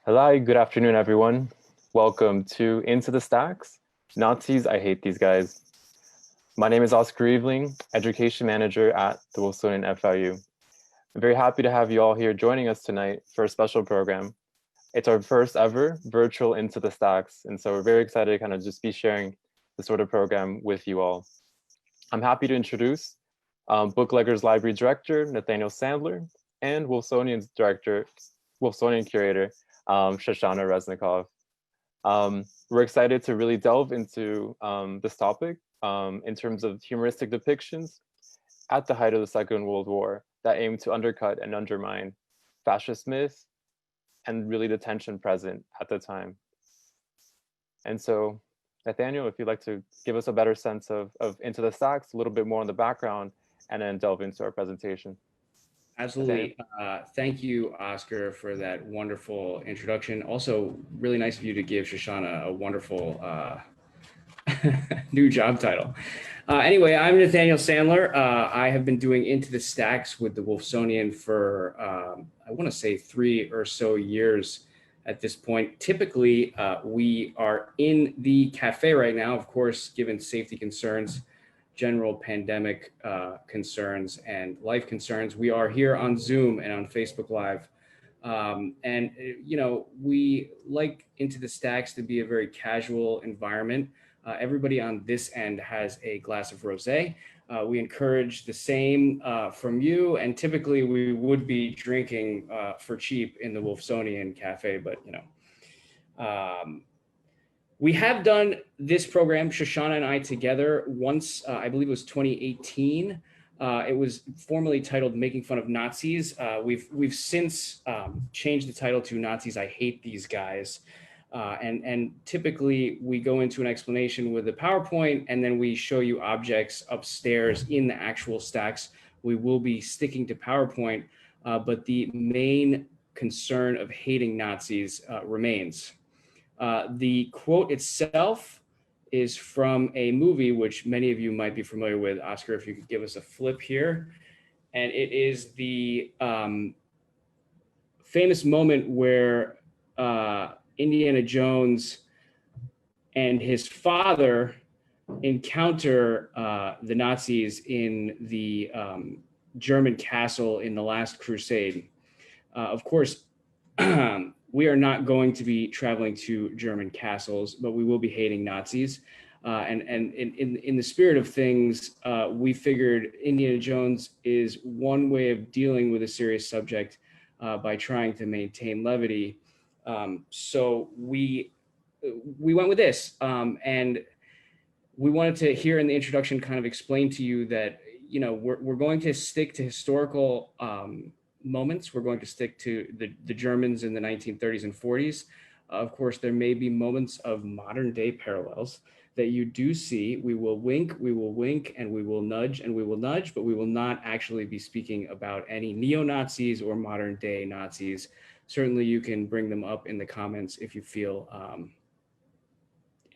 Hello, good afternoon, everyone. Welcome to Into the Stacks. Nazis, I hate these guys. My name is Oscar Eveling, Education Manager at the Wolfsonian FIU. I'm very happy to have you all here joining us tonight for a special program. It's our first ever virtual Into the Stacks, and so we're very excited to kind of just be sharing this sort of program with you all. I'm happy to introduce Bookleggers Library Director, Nathaniel Sandler, and Wolfsonian's Director, Wolfsonian Curator, Shoshana Resnikoff. We're excited to really delve into this topic in terms of humoristic depictions at the height of the Second World War that aim to undercut and undermine fascist myth and really the tension present at the time. And so, Nathaniel, if you'd like to give us a better sense of Into the Stacks, a little bit more on the background, and then delve into our presentation. Absolutely. Thank you, Oscar, for that wonderful introduction. Also, really nice of you to give Shoshana a wonderful new job title. Anyway, I'm Nathaniel Sandler. I have been doing Into the Stacks with the Wolfsonian for, I want to say 3 or so years at this point. Typically, we are in the cafe right now, of course, given safety concerns, general pandemic concerns and life concerns. We are here on Zoom and on Facebook Live. And, you know, we like Into the Stacks to be a very casual environment. Everybody on this end has a glass of rosé. We encourage the same from you. And typically we would be drinking for cheap in the Wolfsonian Cafe, but, you know, we have done this program, Shoshana and I, together once, I believe it was 2018. It was formerly titled Making Fun of Nazis. We've since changed the title to Nazis, I Hate These Guys. And typically we go into an explanation with a PowerPoint, and then we show you objects upstairs in the actual stacks. We will be sticking to PowerPoint, but the main concern of hating Nazis remains. The quote itself is from a movie which many of you might be familiar with. Oscar, if you could give us a flip here. And it is the famous moment where Indiana Jones and his father encounter the Nazis in the German castle in the Last Crusade. Of course, we are not going to be traveling to German castles, but we will be hating Nazis. And in the spirit of things, we figured Indiana Jones is one way of dealing with a serious subject by trying to maintain levity. So we went with this, and we wanted to, here in the introduction, kind of explain to you that, you know, we're going to stick to historical moments. We're going to stick to the Germans in the 1930s and 40s. Of course, there may be moments of modern day parallels that you do see. We will wink, and we will nudge, and we will nudge, but we will not actually be speaking about any neo-Nazis or modern day Nazis. Certainly you can bring them up in the comments if you feel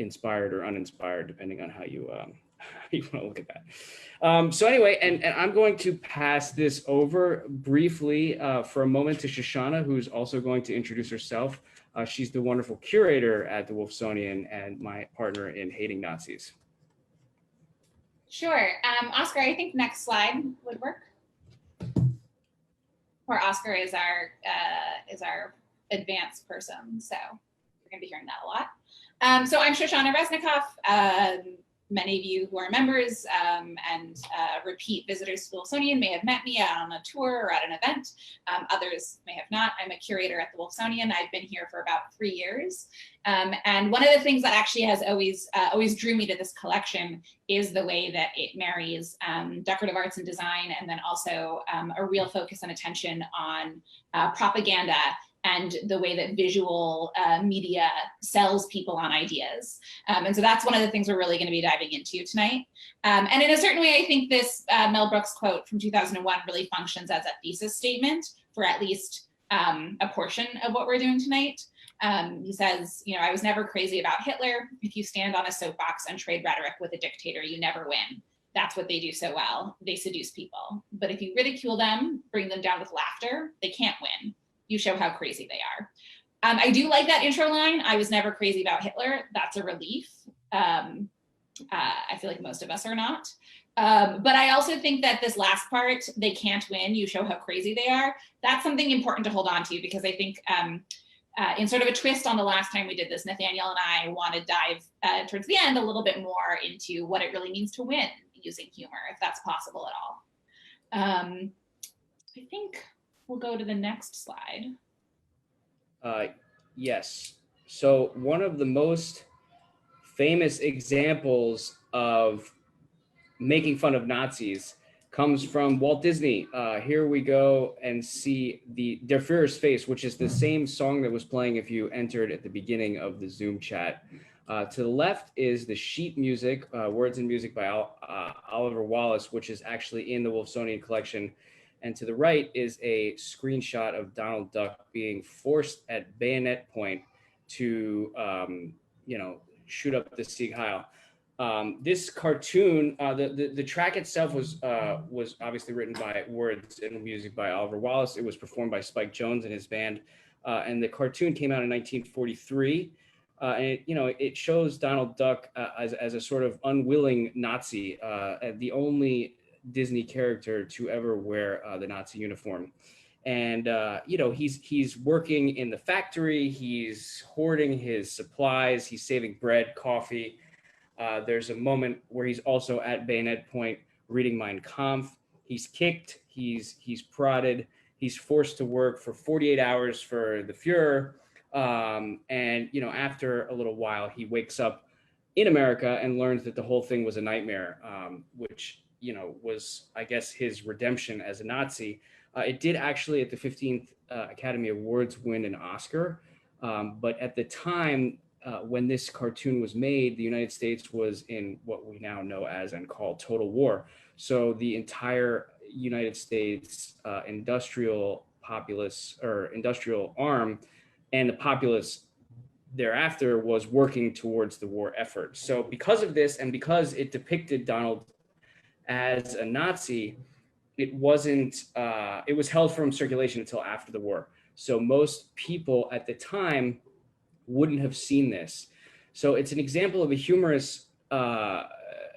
inspired or uninspired, depending on how you want to look at that. So anyway, and I'm going to pass this over briefly for a moment to Shoshana, who's also going to introduce herself. She's the wonderful curator at the Wolfsonian and my partner in hating Nazis. Sure. Oscar, I think next slide would work. Where Oscar is our advanced person, so we're going to be hearing that a lot. So I'm Shoshana Resnikoff. Many of you who are members and repeat visitors to the Wolfsonian may have met me on a tour or at an event. Others may have not. I'm a curator at the Wolfsonian. I've been here for about 3 years. And one of the things that actually has always drew me to this collection is the way that it marries decorative arts and design, and then also a real focus and attention on propaganda and the way that visual media sells people on ideas. And so that's one of the things we're really going to be diving into tonight. And in a certain way, I think this Mel Brooks quote from 2001 really functions as a thesis statement for at least a portion of what we're doing tonight. He says, you know, I was never crazy about Hitler. If you stand on a soapbox and trade rhetoric with a dictator, you never win. That's what they do so well. They seduce people. But if you ridicule them, bring them down with laughter, they can't win. You show how crazy they are. I do like that intro line. I was never crazy about Hitler. That's a relief. I feel like most of us are not. But I also think that this last part, they can't win, you show how crazy they are. That's something important to hold on to, because I think in sort of a twist on the last time we did this, Nathaniel and I want to dive towards the end a little bit more into what it really means to win using humor, if that's possible at all. I think we'll go to the next slide. Yes. So one of the most famous examples of making fun of Nazis comes from Walt Disney. Here we go and see Der Führer's Face, which is the same song that was playing if you entered at the beginning of the Zoom chat. To the left is the sheet music, words and music by Oliver Wallace, which is actually in the Wolfsonian collection. And to the right is a screenshot of Donald Duck being forced at bayonet point to, shoot up the Sieg Heil. This cartoon, the track itself was obviously written by words and music by Oliver Wallace. It was performed by Spike Jones and his band, and the cartoon came out in 1943. And it shows Donald Duck as a sort of unwilling Nazi, the only Disney character to ever wear the Nazi uniform. And he's working in the factory. He's hoarding his supplies. He's saving bread, coffee. There's a moment where he's also at bayonet point reading Mein Kampf. He's kicked, he's prodded, he's forced to work for 48 hours for the Fuhrer. And after a little while, he wakes up in America and learns that the whole thing was a nightmare, which was, I guess, his redemption as a Nazi. It did actually at the 15th Academy Awards win an Oscar, but at the time, when this cartoon was made, the United States was in what we now know as and call total war. So the entire United States industrial populace or industrial arm and the populace thereafter was working towards the war effort. So because of this, and because it depicted Donald as a Nazi, it was held from circulation until after the war. So most people at the time wouldn't have seen this. So it's an example of a humorous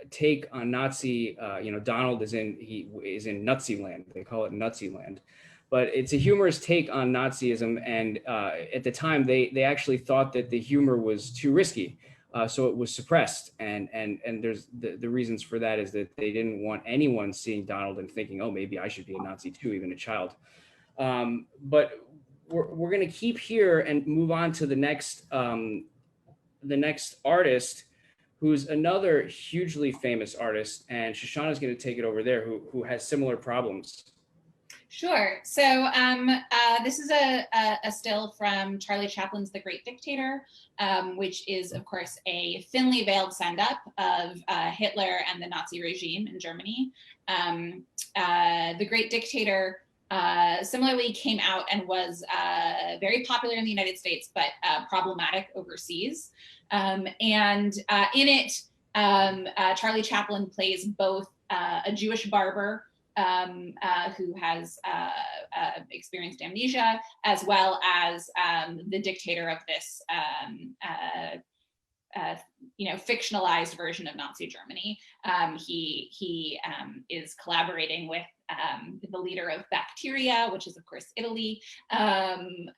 take on Nazi. Donald is in Nazi land. They call it Nazi land, but it's a humorous take on Nazism. And at the time, they actually thought that the humor was too risky, so it was suppressed. And there's the reasons for that is that they didn't want anyone seeing Donald and thinking, oh, maybe I should be a Nazi too, even a child. But we're going to keep here and move on to the next artist, who's another hugely famous artist, and Shoshana is going to take it over there, who has similar problems. Sure. So this is a still from Charlie Chaplin's The Great Dictator, which is, of course, a thinly veiled send-up of Hitler and the Nazi regime in Germany. The Great Dictator similarly came out and was very popular in the United States, but problematic overseas. And in it, Charlie Chaplin plays both a Jewish barber who has experienced amnesia, as well as the dictator of this fictionalized version of Nazi Germany. He is collaborating with the leader of Bacteria, which is of course Italy, and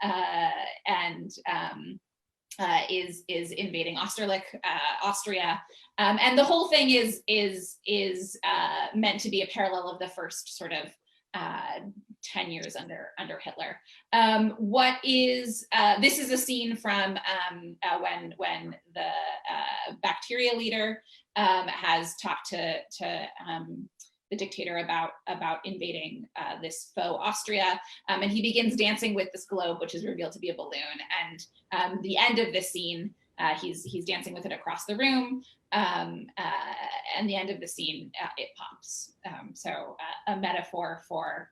is invading Austria, and the whole thing is meant to be a parallel of the first sort of 10 years under Hitler. This is a scene from when the Bacteria leader has talked to the dictator about invading this faux Austria, and he begins dancing with this globe, which is revealed to be a balloon. And the end of this scene, he's dancing with it across the room, and the end of the scene, it pops. So a metaphor for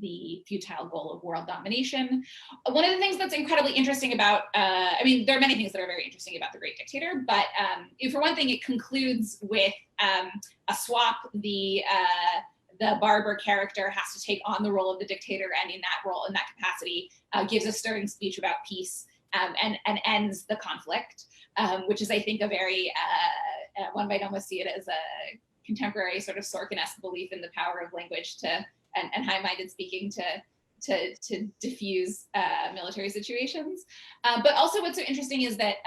the futile goal of world domination. One of the things that's incredibly interesting about, there are many things that are very interesting about The Great Dictator, but for one thing, it concludes with a swap. The the barber character has to take on the role of the dictator, and in that role, in that capacity, gives a stirring speech about peace and ends the conflict, which is, I think, a very, one might almost see it as a contemporary sort of Sorkin-esque belief in the power of language and high-minded speaking to diffuse military situations. But also what's so interesting is that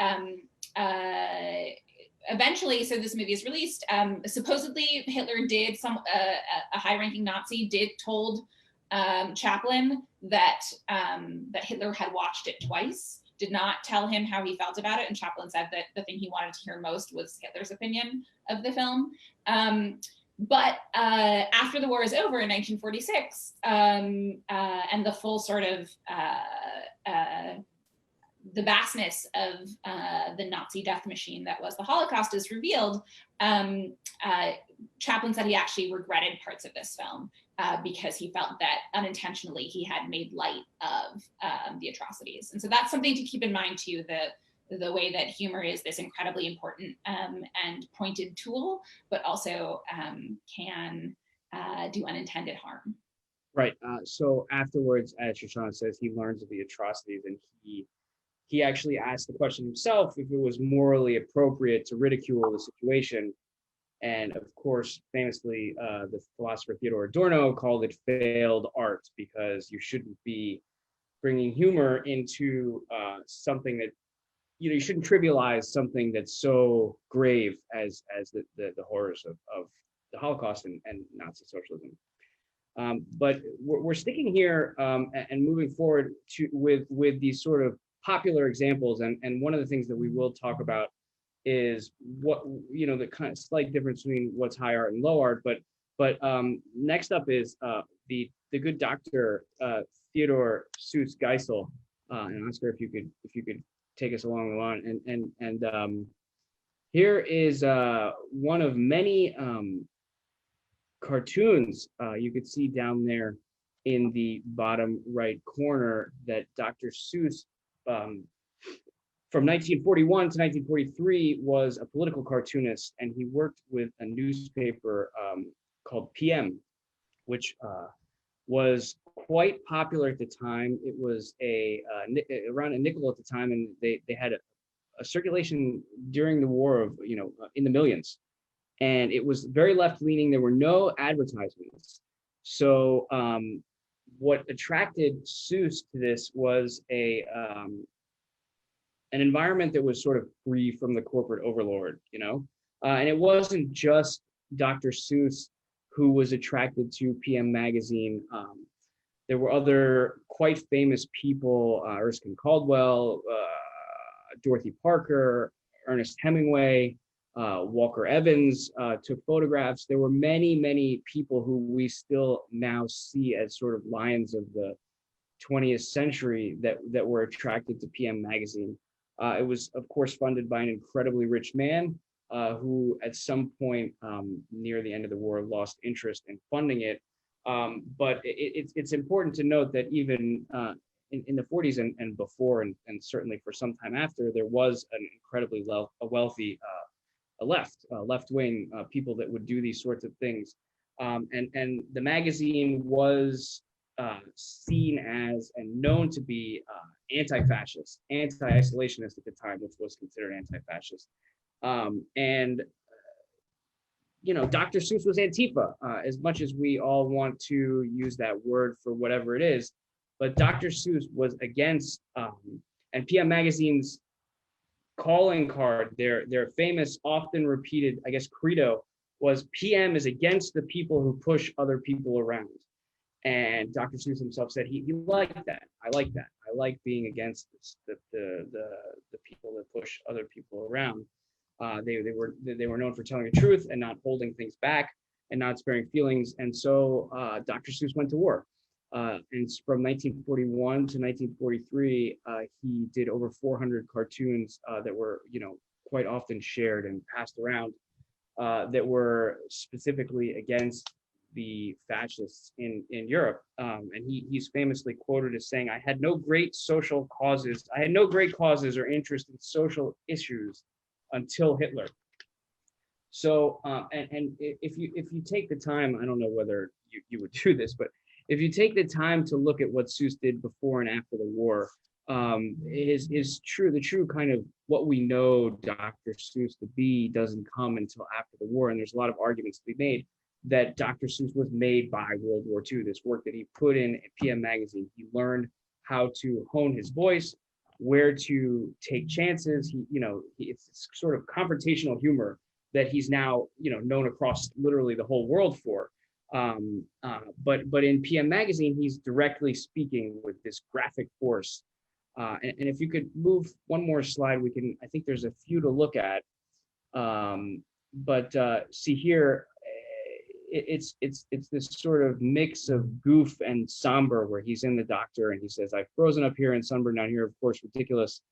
eventually, so this movie is released, supposedly Hitler did, a high-ranking Nazi told Chaplin that Hitler had watched it twice, did not tell him how he felt about it, and Chaplin said that the thing he wanted to hear most was Hitler's opinion of the film. But after the war is over in 1946, and the full sort of the vastness of the Nazi death machine that was the Holocaust is revealed, Chaplin said he actually regretted parts of this film because he felt that unintentionally he had made light of the atrocities. And so that's something to keep in mind too, the way that humor is this incredibly important and pointed tool, but also can do unintended harm. Right. So afterwards, as Shoshana says, he learns of the atrocities, and he actually asked the question himself if it was morally appropriate to ridicule the situation. And of course, famously, the philosopher Theodor Adorno called it failed art, because you shouldn't be bringing humor into something that, you shouldn't trivialize something that's so grave as the horrors of the Holocaust and Nazi socialism. But we're sticking here and moving forward with these sort of popular examples, and one of the things that we will talk about is what, the kind of slight difference between what's high art and low art. But next up is the good Dr. Theodor Seuss Geisel, and Oscar, if you could take us along the line, and here is one of many cartoons you could see down there in the bottom right corner that Dr. Seuss from 1941 to 1943 was a political cartoonist, and he worked with a newspaper called PM, which was quite popular at the time. It was around a nickel at the time, and they had a circulation during the war of, in the millions. And it was very left-leaning. There were no advertisements. So what attracted Seuss to this was an environment that was sort of free from the corporate overlord, and it wasn't just Dr. Seuss who was attracted to PM magazine. There were other quite famous people, Erskine Caldwell, Dorothy Parker, Ernest Hemingway, Walker Evans took photographs. There were many, many people who we still now see as sort of lions of the 20th century that were attracted to PM magazine. It was, of course, funded by an incredibly rich man who at some point near the end of the war lost interest in funding it. But it's important to note that even in the 40s and before, and certainly for some time after, there was an incredibly wealthy left-wing people that would do these sorts of things. And the magazine was seen as and known to be anti-fascist, anti-isolationist at the time, which was considered anti-fascist. Dr. Seuss was Antifa, as much as we all want to use that word for whatever it is. But Dr. Seuss was against, and PM Magazine's calling card, their famous, often repeated, I guess, credo was PM is against the people who push other people around. And Dr. Seuss himself said he liked that. I like that. I like being against the people that push other people around. They were known for telling the truth and not holding things back and not sparing feelings. And so Dr. Seuss went to war. And from 1941 to 1943, he did over 400 cartoons that were, quite often shared and passed around that were specifically against the fascists in Europe. And he's famously quoted as saying, I had no great causes or interest in social issues until Hitler. So, and if you take the time, I don't know whether you would do this, but if you take the time to look at what Seuss did before and after the war, is true. The true kind of what we know Dr. Seuss to be doesn't come until after the war, and there's a lot of arguments to be made that Dr. Seuss was made by World War II. This work that he put in PM magazine, he learned how to hone his voice, where to take chances. It's sort of confrontational humor that he's now, known across literally the whole world for. But in PM magazine, he's directly speaking with this graphic force. And if you could move one more slide, I think there's a few to look at. See here, it's this sort of mix of goof and somber, where he's in the doctor and he says, "I've frozen up here and sunburned down here. Of course, ridiculous.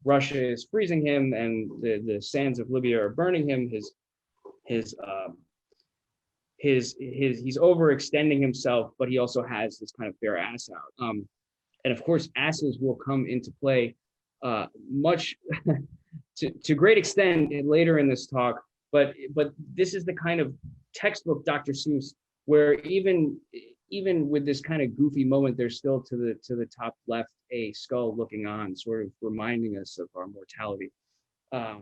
Russia is freezing him, and the sands of Libya are burning him. He's overextending himself, but he also has this kind of bare ass out. And of course, asses will come into play much to great extent later in this talk. But this is the kind of textbook Dr. Seuss, where even with this kind of goofy moment, there's still to the top left a skull looking on, sort of reminding us of our mortality. But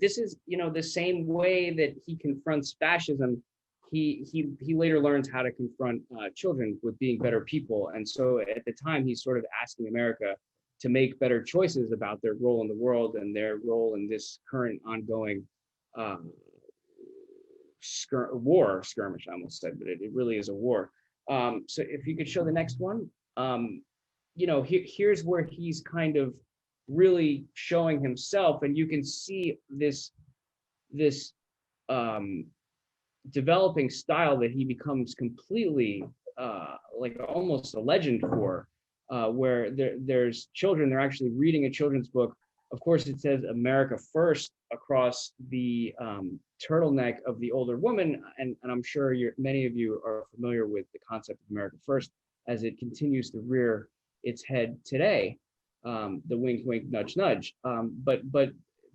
this is, the same way that he confronts fascism. He later learns how to confront children with being better people, and so at the time he's sort of asking America to make better choices about their role in the world and their role in this current ongoing skirmish. I almost said, but it really is a war. So if you could show the next one, here's where he's kind of really showing himself, and you can see this developing style that he becomes completely like almost a legend for, where there's children, they're actually reading a children's book. Of course, it says America first across the turtleneck of the older woman, and I'm sure many of you are familiar with the concept of America first as it continues to rear its head today. The wink, wink, nudge, nudge.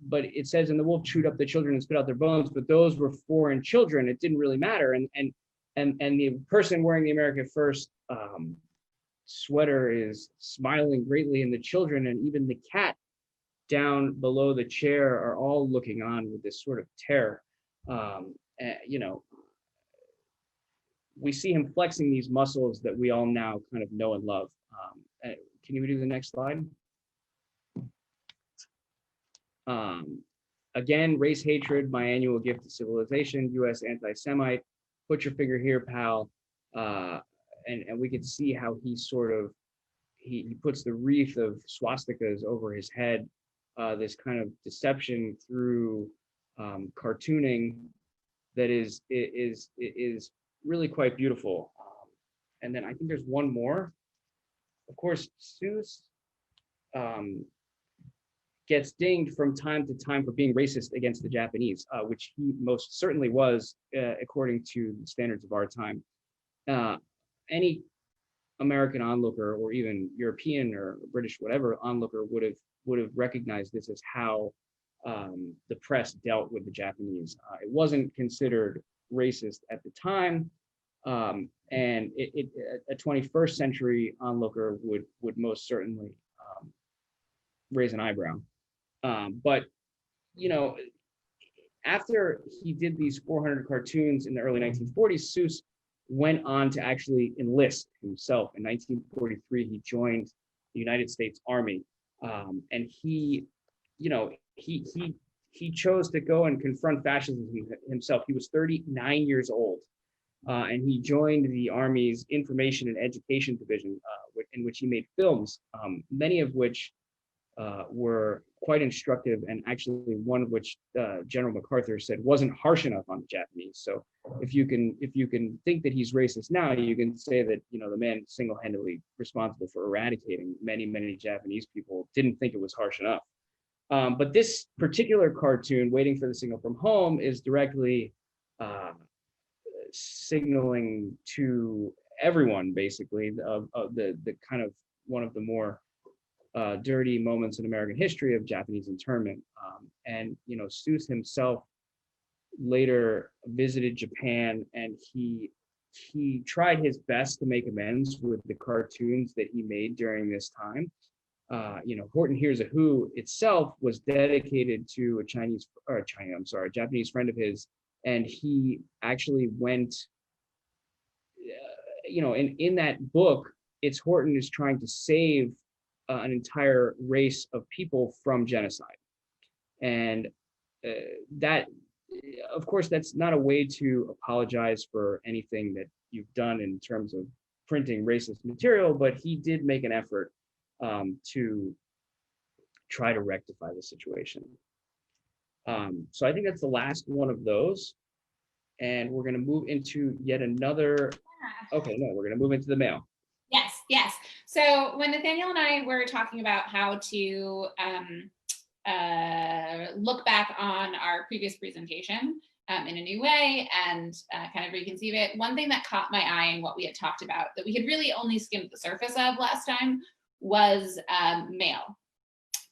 But it says, and the wolf chewed up the children and spit out their bones, but those were foreign children. It didn't really matter. And the person wearing the America First sweater is smiling greatly, and the children and even the cat down below the chair are all looking on with this sort of terror. We see him flexing these muscles that we all now kind of know and love. Can you do the next slide? Again, race hatred, my annual gift to civilization, U.S. anti-Semite, put your finger here, pal. And we can see how he sort of, he puts the wreath of swastikas over his head, this kind of deception through cartooning that is really quite beautiful. And then I think there's one more. Of course, Seuss gets dinged from time to time for being racist against the Japanese, which he most certainly was, according to the standards of our time. Any American onlooker, or even European or British, whatever onlooker, would have recognized this as how the press dealt with the Japanese. It wasn't considered racist at the time, and a 21st century onlooker would most certainly raise an eyebrow. But after he did these 400 cartoons in the early 1940s, Seuss went on to actually enlist himself. In 1943, he joined the United States Army, and he chose to go and confront fascism himself. He was 39 years old, and he joined the Army's Information and Education Division, in which he made films, many of which were quite instructive, and actually one of which General MacArthur said wasn't harsh enough on the Japanese. So if you can think that he's racist now, you can say that the man single-handedly responsible for eradicating many Japanese people didn't think it was harsh enough. But this particular cartoon, Waiting for the Signal from Home, is directly signaling to everyone, basically, of the kind of one of the more dirty moments in American history of Japanese internment. And Seuss himself later visited Japan, and he tried his best to make amends with the cartoons that he made during this time. Horton Hears a Who itself was dedicated to a Japanese friend of his, and he actually went, in that book, it's Horton is trying to save an entire race of people from genocide. And that, of course, that's not a way to apologize for anything that you've done in terms of printing racist material, but he did make an effort to try to rectify the situation. So I think that's the last one of those. And we're going to move into yet another. Okay, no, we're going to move into the mail. Yes. So when Nathaniel and I were talking about how to look back on our previous presentation in a new way and kind of reconceive it, one thing that caught my eye in what we had talked about that we had really only skimmed the surface of last time was mail.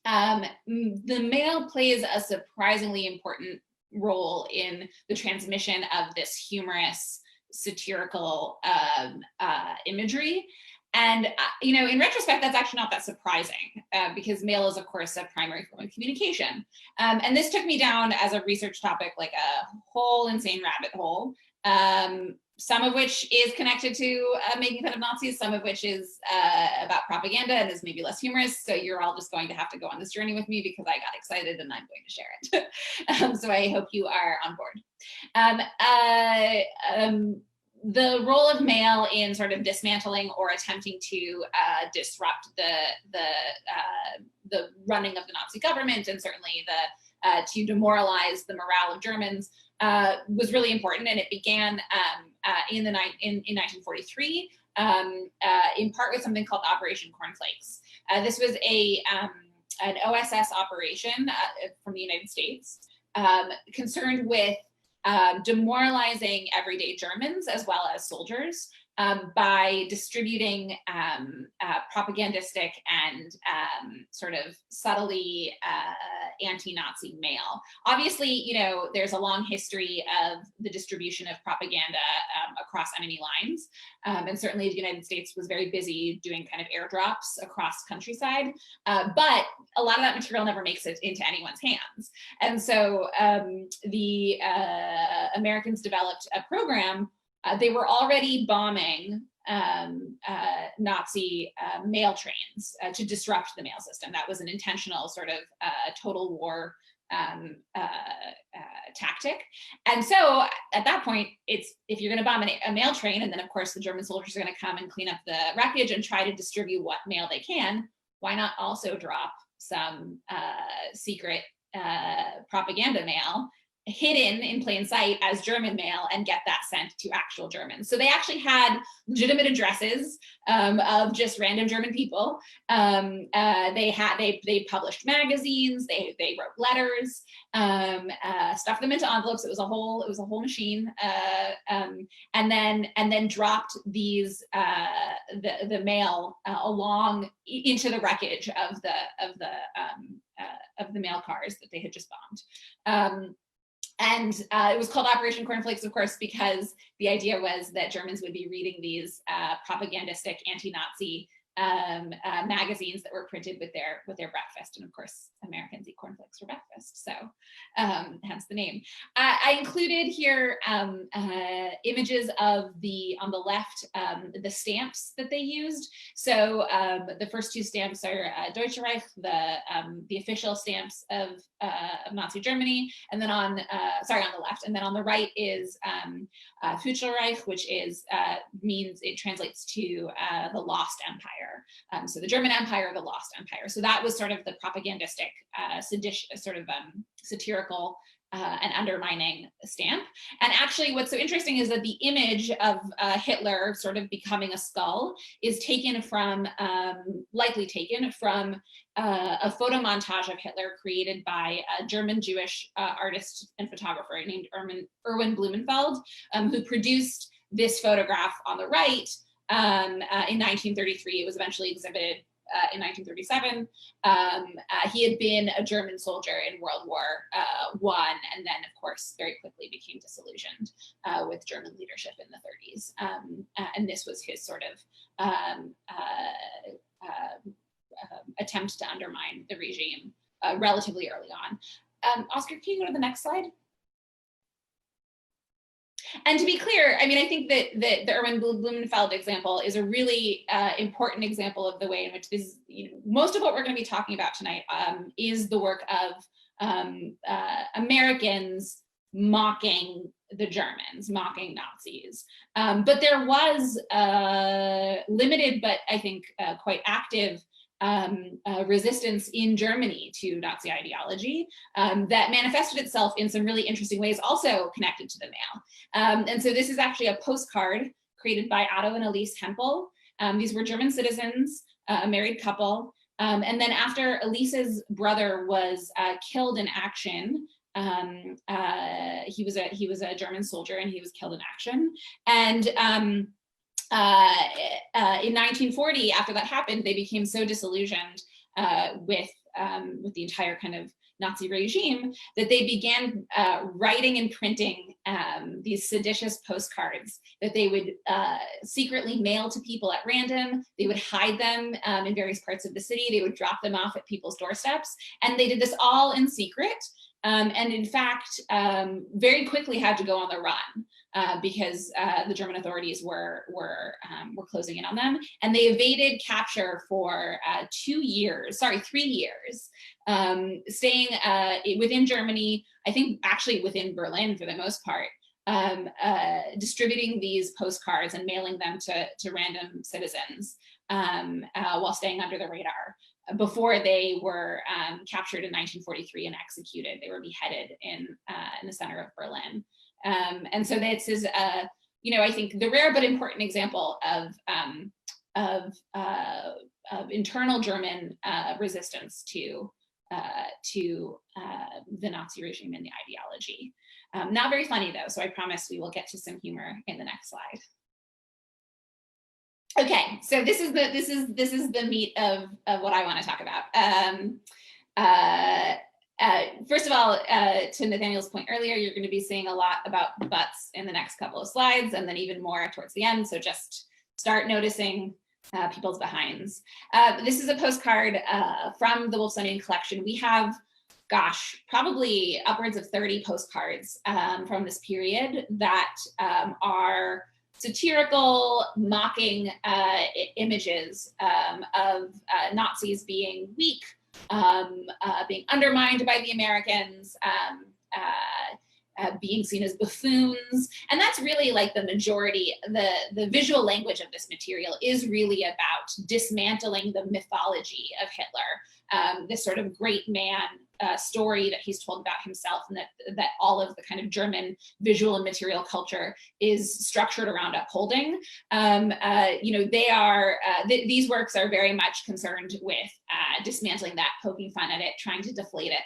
The mail plays a surprisingly important role in the transmission of this humorous, satirical imagery. And, in retrospect, that's actually not that surprising because mail is, of course, a primary form of communication. And this took me down as a research topic, like a whole insane rabbit hole, some of which is connected to making fun of Nazis, some of which is about propaganda and is maybe less humorous. So you're all just going to have to go on this journey with me because I got excited and I'm going to share it. So I hope you are on board. The role of mail in sort of dismantling or attempting to disrupt the running of the Nazi government, and certainly to demoralize the morale of Germans, was really important, and it began in 1943, in part with something called Operation Cornflakes. This was an OSS operation from the United States concerned with demoralizing everyday Germans as well as soldiers by distributing propagandistic and sort of subtly anti-Nazi mail. Obviously, there's a long history of the distribution of propaganda across enemy lines. And certainly the United States was very busy doing kind of airdrops across countryside. But a lot of that material never makes it into anyone's hands. And so the Americans developed a program. They were already bombing Nazi mail trains to disrupt the mail system. That was an intentional sort of total war tactic. And so at that point, if you're going to bomb a mail train, and then of course the German soldiers are going to come and clean up the wreckage and try to distribute what mail they can, why not also drop some secret propaganda mail hidden in plain sight as German mail and get that sent to actual Germans? So they actually had legitimate addresses of just random German people. They published magazines, they wrote letters, stuffed them into envelopes. It was a whole machine, and then dropped these the mail along into the wreckage of the mail cars that they had just bombed. And it was called Operation Cornflakes, of course, because the idea was that Germans would be reading these propagandistic anti-Nazi magazines that were printed with their breakfast, and of course Americans eat cornflakes for breakfast, so hence the name. I included here images of on the left the stamps that they used. So the first two stamps are Deutsche Reich, the official stamps of Nazi Germany, and then on the left, and then on the right is Future-Reich, which translates to the Lost Empire. So the German Empire, the Lost Empire. So that was sort of the propagandistic, satirical and undermining stamp. And actually what's so interesting is that the image of Hitler sort of becoming a skull is likely taken from a photo montage of Hitler created by a German Jewish artist and photographer named Erwin Blumenfeld, who produced this photograph on the right in 1933. It was eventually exhibited in 1937. He had been a German soldier in World War I, and then, of course, very quickly became disillusioned with German leadership in the 30s. And this was his sort of attempt to undermine the regime relatively early on. Oscar, can you go to the next slide? And to be clear, I mean, I think that the Erwin Blumenfeld example is a really important example of the way in which this, most of what we're going to be talking about tonight is the work of Americans mocking the Germans, mocking Nazis. But there was limited, but I think quite active resistance in Germany to Nazi ideology that manifested itself in some really interesting ways, also connected to the mail. And so this is actually a postcard created by Otto and Elise Hempel. These were German citizens, a married couple. And then after Elise's brother was killed in action, he was a German soldier and he was killed in action. And in 1940, after that happened, they became so disillusioned with the entire kind of Nazi regime that they began writing and printing these seditious postcards that they would secretly mail to people at random. They would hide them in various parts of the city. They would drop them off at people's doorsteps. And they did this all in secret. And in fact, very quickly had to go on the run. Because the German authorities were closing in on them, and they evaded capture for 3 years, staying within Germany. I think actually within Berlin for the most part, distributing these postcards and mailing them to random citizens while staying under the radar. Before they were captured in 1943 and executed, they were beheaded in the center of Berlin. And so this is, I think the rare but important example of internal German resistance to the Nazi regime and the ideology. Not very funny though, so I promise we will get to some humor in the next slide. Okay, so this is the meat of what I want to talk about. First of all, to Nathaniel's point earlier, you're going to be seeing a lot about butts in the next couple of slides, and then even more towards the end. So just start noticing people's behinds. This is a postcard from the Wolfsonian collection. We have, gosh, probably upwards of 30 postcards from this period that are satirical, mocking images of Nazis being weak, being undermined by the Americans, being seen as buffoons. And that's really like the majority, the visual language of this material is really about dismantling the mythology of Hitler, this sort of great man story that he's told about himself, and that all of the kind of German visual and material culture is structured around upholding. These works are very much concerned with dismantling that, poking fun at it, trying to deflate it.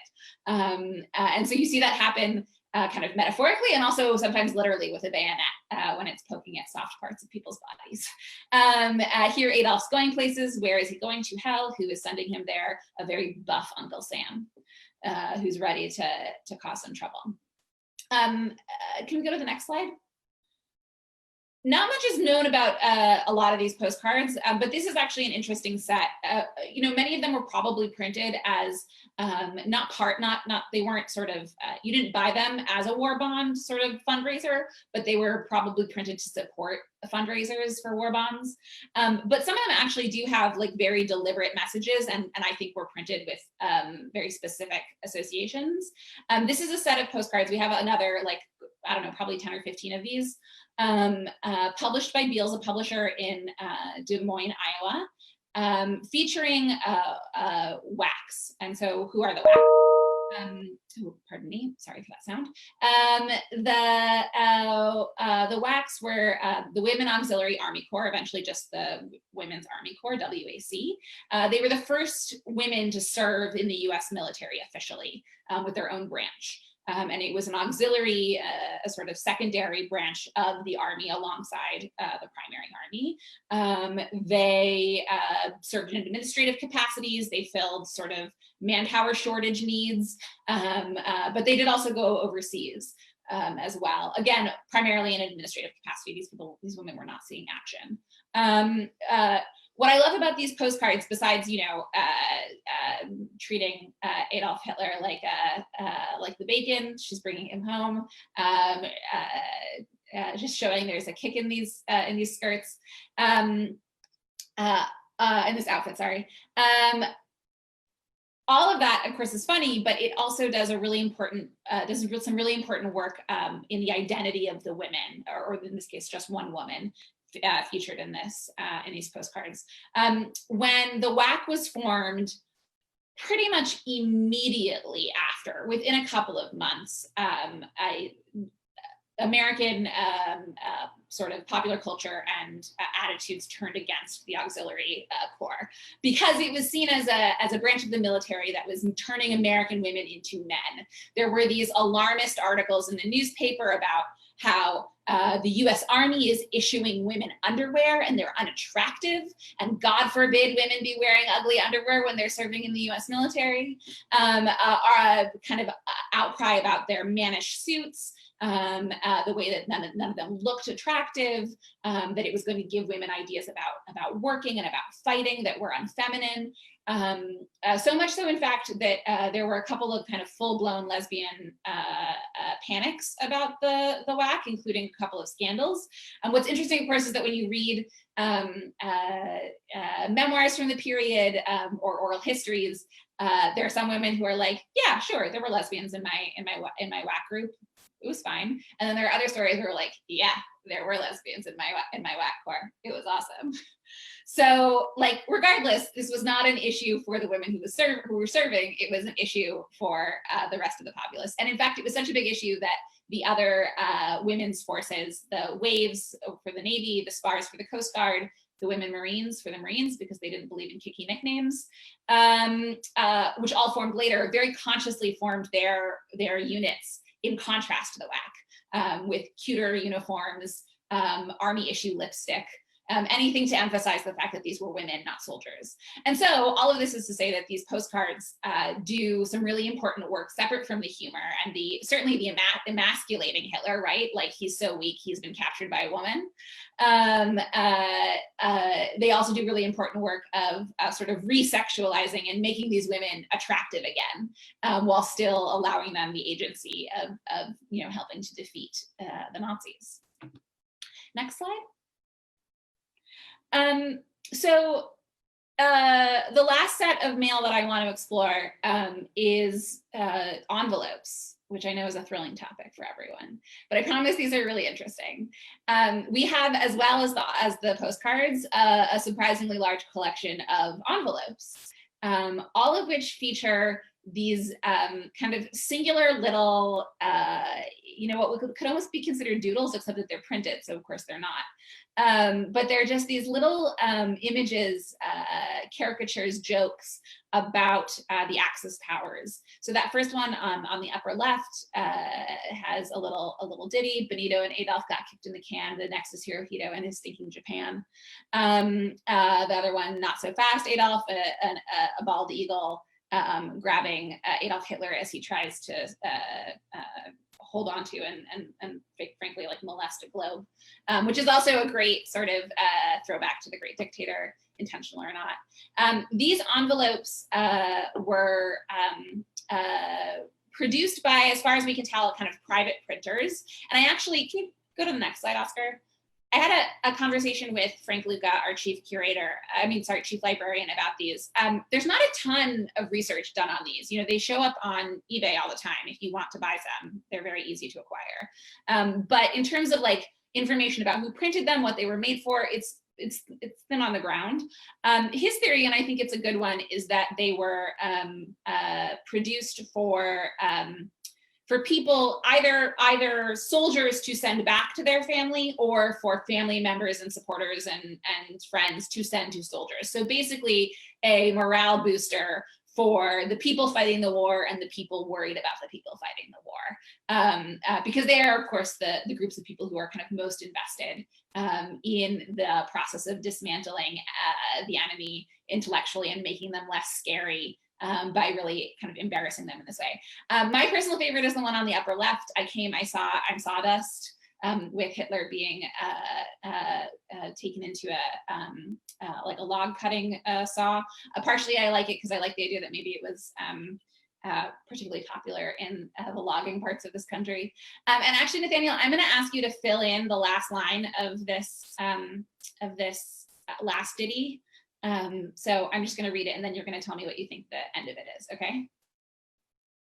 And so you see that happen kind of metaphorically and also sometimes literally with a bayonet when it's poking at soft parts of people's bodies. Here Adolf's going places. Where is he going? To hell. Who is sending him there? A very buff Uncle Sam who's ready to cause some trouble. Can we go to the next slide? Not much is known about a lot of these postcards, but this is actually an interesting set. Many of them were probably printed as they weren't sort of, you didn't buy them as a war bond sort of fundraiser, but they were probably printed to support fundraisers for war bonds. But some of them actually do have like very deliberate messages, and I think were printed with very specific associations. This is a set of postcards. We have another, like, I don't know, probably 10 or 15 of these. Published by Beals, a publisher in Des Moines, Iowa, featuring wax. And so who are the wax? Pardon me, sorry for that sound. The wax were the Women Auxiliary Army Corps, eventually just the Women's Army Corps, WAC. They were the first women to serve in the US military officially with their own branch. and it was an auxiliary, a sort of secondary branch of the army alongside the primary army. They served in administrative capacities. They filled sort of manpower shortage needs, but they did also go overseas as well. Again, primarily in administrative capacity. These women were not seeing action. What I love about these postcards, besides treating Adolf Hitler like the bacon, she's bringing him home, just showing there's a kick in these skirts, in this outfit. Sorry. All of that, of course, is funny, but it also does a really important, some really important work in the identity of the women, or in this case, just one woman featured in these postcards. When the WAC was formed, pretty much immediately after, within a couple of months, American sort of popular culture and attitudes turned against the auxiliary corps, because it was seen as a branch of the military that was turning American women into men. There were these alarmist articles in the newspaper about how the US Army is issuing women underwear and they're unattractive, and God forbid women be wearing ugly underwear when they're serving in the US military. Kind of outcry about their mannish suits, the way that none of them looked attractive, that it was going to give women ideas about working and about fighting that were unfeminine. So much so, in fact, that there were a couple of kind of full-blown lesbian panics about the WAC, including a couple of scandals. What's interesting, of course, is that when you read memoirs from the period, or oral histories, there are some women who are like, yeah, sure, there were lesbians in my WAC group. It was fine. And then there are other stories where like, yeah, there were lesbians in my WAC corps. It was awesome. So, like, regardless, this was not an issue for the women who were serving. It was an issue for the rest of the populace. And in fact, it was such a big issue that the other women's forces, the Waves for the Navy, the Spars for the Coast Guard, the Women Marines for the Marines, because they didn't believe in kicky nicknames, which all formed later, very consciously formed their units in contrast to the WAC, with cuter uniforms, army issue lipstick, anything to emphasize the fact that these were women, not soldiers. And so all of this is to say that these postcards do some really important work separate from the humor and certainly the emasculating Hitler, right? Like, he's so weak, he's been captured by a woman. They also do really important work of sort of resexualizing and making these women attractive again, while still allowing them the agency of helping to defeat the Nazis. Next slide. So the last set of mail that I want to explore is envelopes, which I know is a thrilling topic for everyone, but I promise these are really interesting. We have, as well as the postcards, a surprisingly large collection of envelopes, all of which feature these kind of singular little, what could almost be considered doodles, except that they're printed, so of course they're not. But they're just these little images, caricatures, jokes about the Axis powers. So that first one on the upper left has a little ditty. Benito and Adolf got kicked in the can. The next is Hirohito and his stinking Japan. The other one, not so fast, Adolf, a bald eagle grabbing Adolf Hitler as he tries to hold on to and frankly like molest a globe, which is also a great sort of throwback to the Great Dictator, intentional or not. These envelopes were produced by, as far as we can tell, kind of private printers. And I actually, can you go to the next slide, Oscar? I had a conversation with Frank Luca, our chief librarian, about these. There's not a ton of research done on these. They show up on eBay all the time. If you want to buy some, they're very easy to acquire. But in terms of like information about who printed them, what they were made for, it's thin on the ground. His theory, and I think it's a good one, is that they were produced for people, either soldiers to send back to their family, or for family members and supporters and friends to send to soldiers. So basically a morale booster for the people fighting the war and the people worried about the people fighting the war, because they are, of course, the groups of people who are kind of most invested in the process of dismantling the enemy intellectually and making them less scary by really kind of embarrassing them in this way. My personal favorite is the one on the upper left. I saw, I'm Sawdust, with Hitler being taken into like a log cutting saw. Partially, I like it because I like the idea that maybe it was particularly popular in the logging parts of this country. And actually, Nathaniel, I'm going to ask you to fill in the last line of this last ditty. So I'm just going to read it, and then you're going to tell me what you think the end of it is. Okay?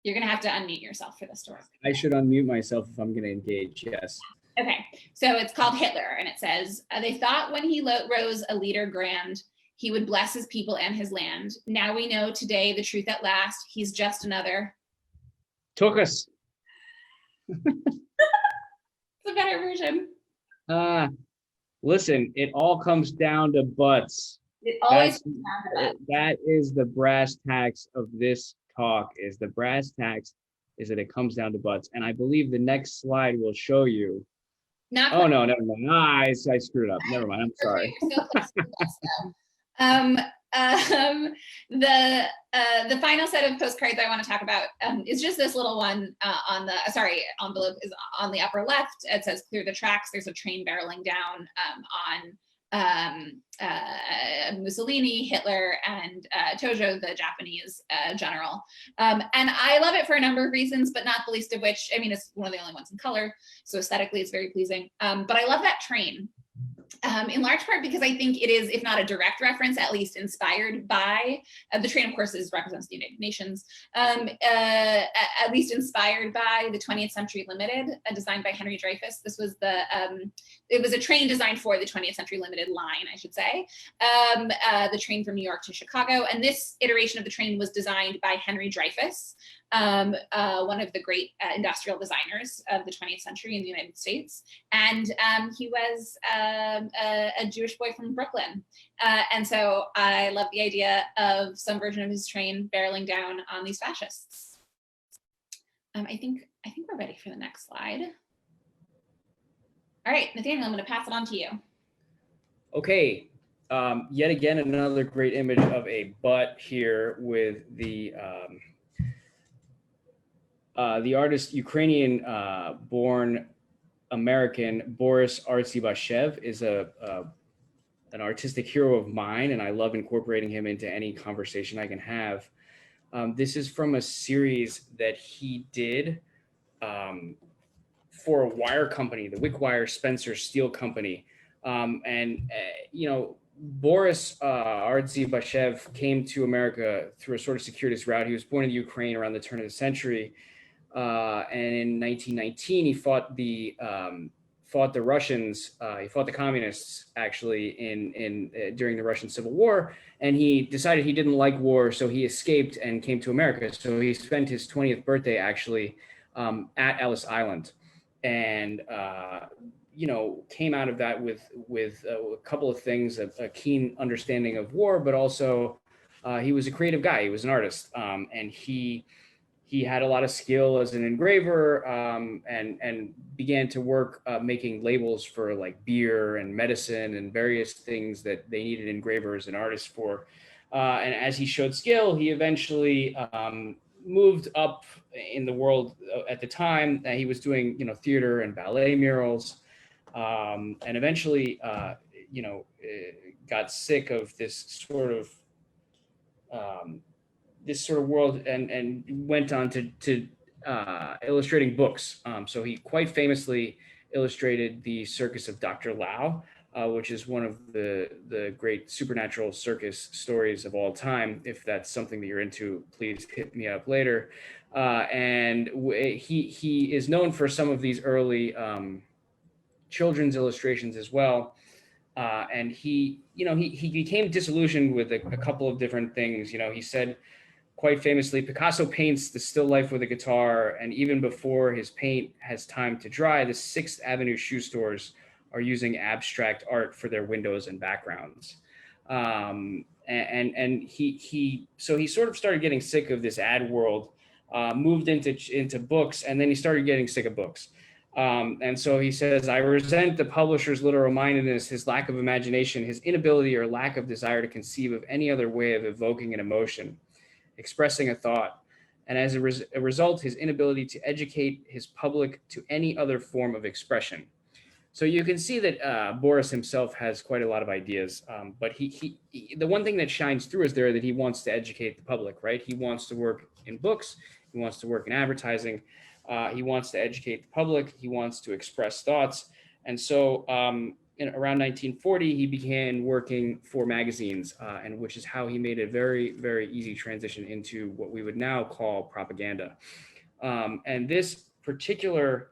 You're going to have to unmute yourself for this to work. I should unmute myself if I'm going to engage. Yes. Okay, so it's called Hitler, and it says, they thought when he rose a leader grand, he would bless his people and his land. Now we know today the truth at last, he's just another. Took us. It's a better version. Listen, it all comes down to butts. It always comes down to butts. That is the brass tacks of this talk, is the brass tacks is that it comes down to butts. And I believe the next slide will show you. Oh, no, never mind. I screwed up. Never mind. I'm sorry. The final set of postcards I want to talk about is just this little one on the, envelope is on the upper left. It says, clear the tracks. There's a train barreling down on Mussolini, Hitler, and Tojo, the Japanese general. And I love it for a number of reasons, but not the least of which, I mean, it's one of the only ones in color, so aesthetically it's very pleasing. But I love that train. In large part because I think it is, if not a direct reference, at least inspired by, the train of course represents the United Nations, at least inspired by the 20th Century Limited, designed by Henry Dreyfuss. This was it was a train designed for the 20th Century Limited line, I should say, the train from New York to Chicago. And this iteration of the train was designed by Henry Dreyfuss, one of the great industrial designers of the 20th century in the United States. And he was a Jewish boy from Brooklyn. And so I love the idea of some version of his train barreling down on these fascists. I think we're ready for the next slide. All right, Nathaniel, I'm going to pass it on to you. Okay. Yet again, another great image of a butt here with the artist, Ukrainian born American Boris Artzybashev is an artistic hero of mine, and I love incorporating him into any conversation I can have. This is from a series that he did for a wire company, the Wickwire Spencer Steel Company. Boris Artzybashev came to America through a sort of circuitous route. He was born in Ukraine around the turn of the century. And in 1919, he fought the Russians. He fought the communists actually during the Russian Civil War, and he decided he didn't like war, so he escaped and came to America. So he spent his 20th birthday actually at Ellis Island, and came out of that with a couple of things: a keen understanding of war, but also he was a creative guy. He was an artist, and he had a lot of skill as an engraver, and began to work making labels for like beer and medicine and various things that they needed engravers and artists for. And as he showed skill, he eventually moved up in the world at the time. He was doing, theater and ballet murals, and eventually, got sick of this sort of world and went on to illustrating books. So he quite famously illustrated the Circus of Dr. Lao, which is one of the great supernatural circus stories of all time. If that's something that you're into, please hit me up later. And he is known for some of these early children's illustrations as well. And he became disillusioned with a couple of different things. He said, quite famously, Picasso paints the still life with a guitar, and even before his paint has time to dry, the 6th Avenue shoe stores are using abstract art for their windows and backgrounds. And he sort of started getting sick of this ad world, moved into books, and then he started getting sick of books. And so he says, I resent the publisher's literal mindedness, his lack of imagination, his inability or lack of desire to conceive of any other way of evoking an emotion, expressing a thought, and as a result, his inability to educate his public to any other form of expression. So you can see that Boris himself has quite a lot of ideas, but the one thing that shines through is there that he wants to educate the public, right? He wants to work in books, he wants to work in advertising, he wants to educate the public, he wants to express thoughts. And so around 1940, he began working for magazines, and which is how he made a very, very easy transition into what we would now call propaganda. And this particular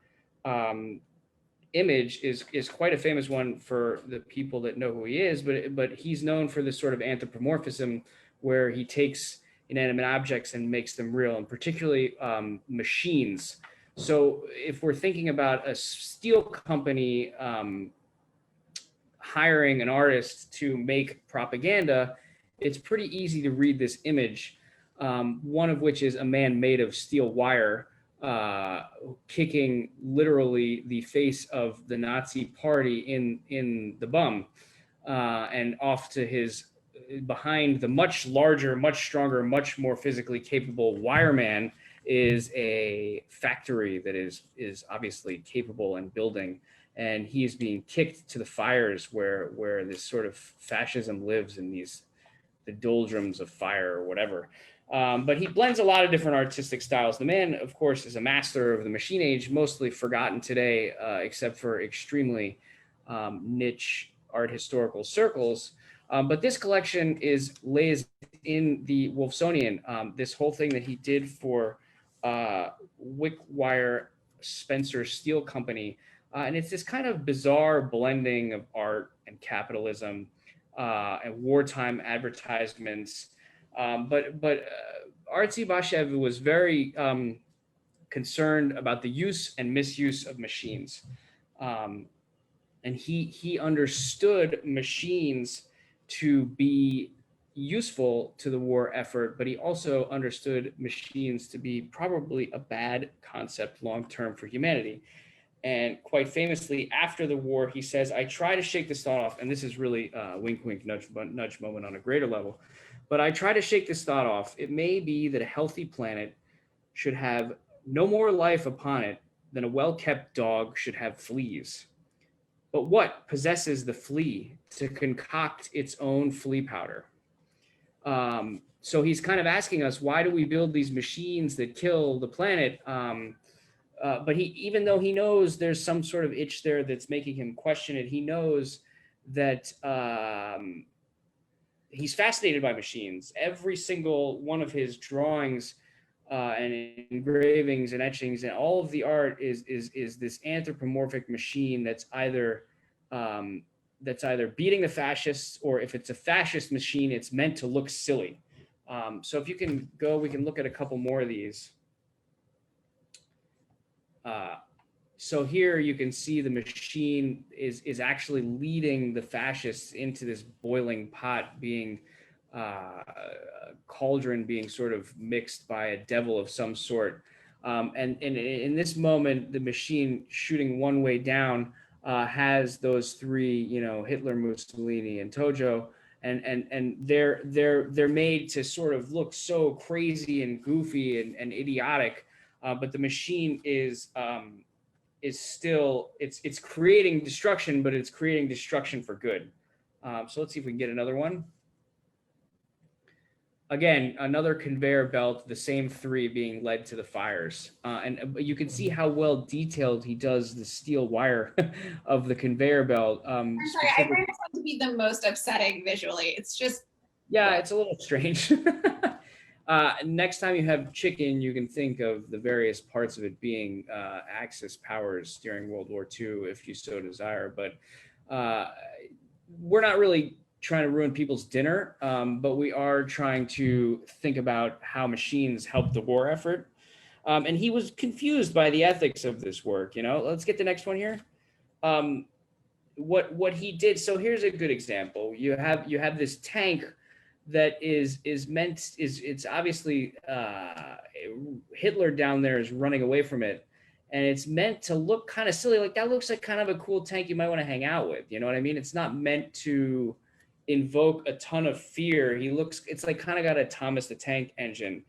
image is quite a famous one for the people that know who he is, but he's known for this sort of anthropomorphism where he takes inanimate objects and makes them real, and particularly machines. So if we're thinking about a steel company hiring an artist to make propaganda, it's pretty easy to read this image, one of which is a man made of steel wire, kicking literally the face of the Nazi party in the bum, and off to his behind the much larger, much stronger, much more physically capable wireman is a factory that is obviously capable and building, and he is being kicked to the fires where this sort of fascism lives in the doldrums of fire or whatever. But he blends a lot of different artistic styles. The man, of course, is a master of the machine age, mostly forgotten today, except for extremely niche art historical circles. But this collection lays in the Wolfsonian, this whole thing that he did for Wickwire Spencer Steel Company. And it's this kind of bizarre blending of art and capitalism and wartime advertisements. But Artsy Bashev was very concerned about the use and misuse of machines. And he understood machines to be useful to the war effort, but he also understood machines to be probably a bad concept long-term for humanity. And quite famously, after the war, he says, I try to shake this thought off, and this is really wink, wink, nudge, nudge moment on a greater level, but I try to shake this thought off. It may be that a healthy planet should have no more life upon it than a well-kept dog should have fleas. But what possesses the flea to concoct its own flea powder? So he's kind of asking us, why do we build these machines that kill the planet? But even though he knows there's some sort of itch there that's making him question it, he knows that he's fascinated by machines. Every single one of his drawings and engravings and etchings and all of the art is this anthropomorphic machine that's either beating the fascists, or if it's a fascist machine, it's meant to look silly. So if you can go, we can look at a couple more of these. So here you can see the machine is actually leading the fascists into this boiling pot, being cauldron being sort of mixed by a devil of some sort. And in this moment, the machine shooting one way down has those three, Hitler, Mussolini, and Tojo, and they're made to sort of look so crazy and goofy and idiotic, but the machine is still it's creating destruction, but it's creating destruction for good. So let's see if we can get another one. Again, another conveyor belt, the same three being led to the fires. And you can see how well detailed he does the steel wire of the conveyor belt. I'm sorry, I find this one to be the most upsetting visually. It's just... Yeah, it's a little strange. Next time you have chicken, you can think of the various parts of it being Axis powers during World War II, if you so desire. But we're not really trying to ruin people's dinner, but we are trying to think about how machines help the war effort. And he was confused by the ethics of this work. Let's get the next one here. what he did. So here's a good example. You have this tank that is it's obviously Hitler down there is running away from it, and it's meant to look kind of silly. Like, that looks like kind of a cool tank you might want to hang out with. You know what I mean? It's not meant to invoke a ton of fear. It's like kind of got a Thomas the Tank Engine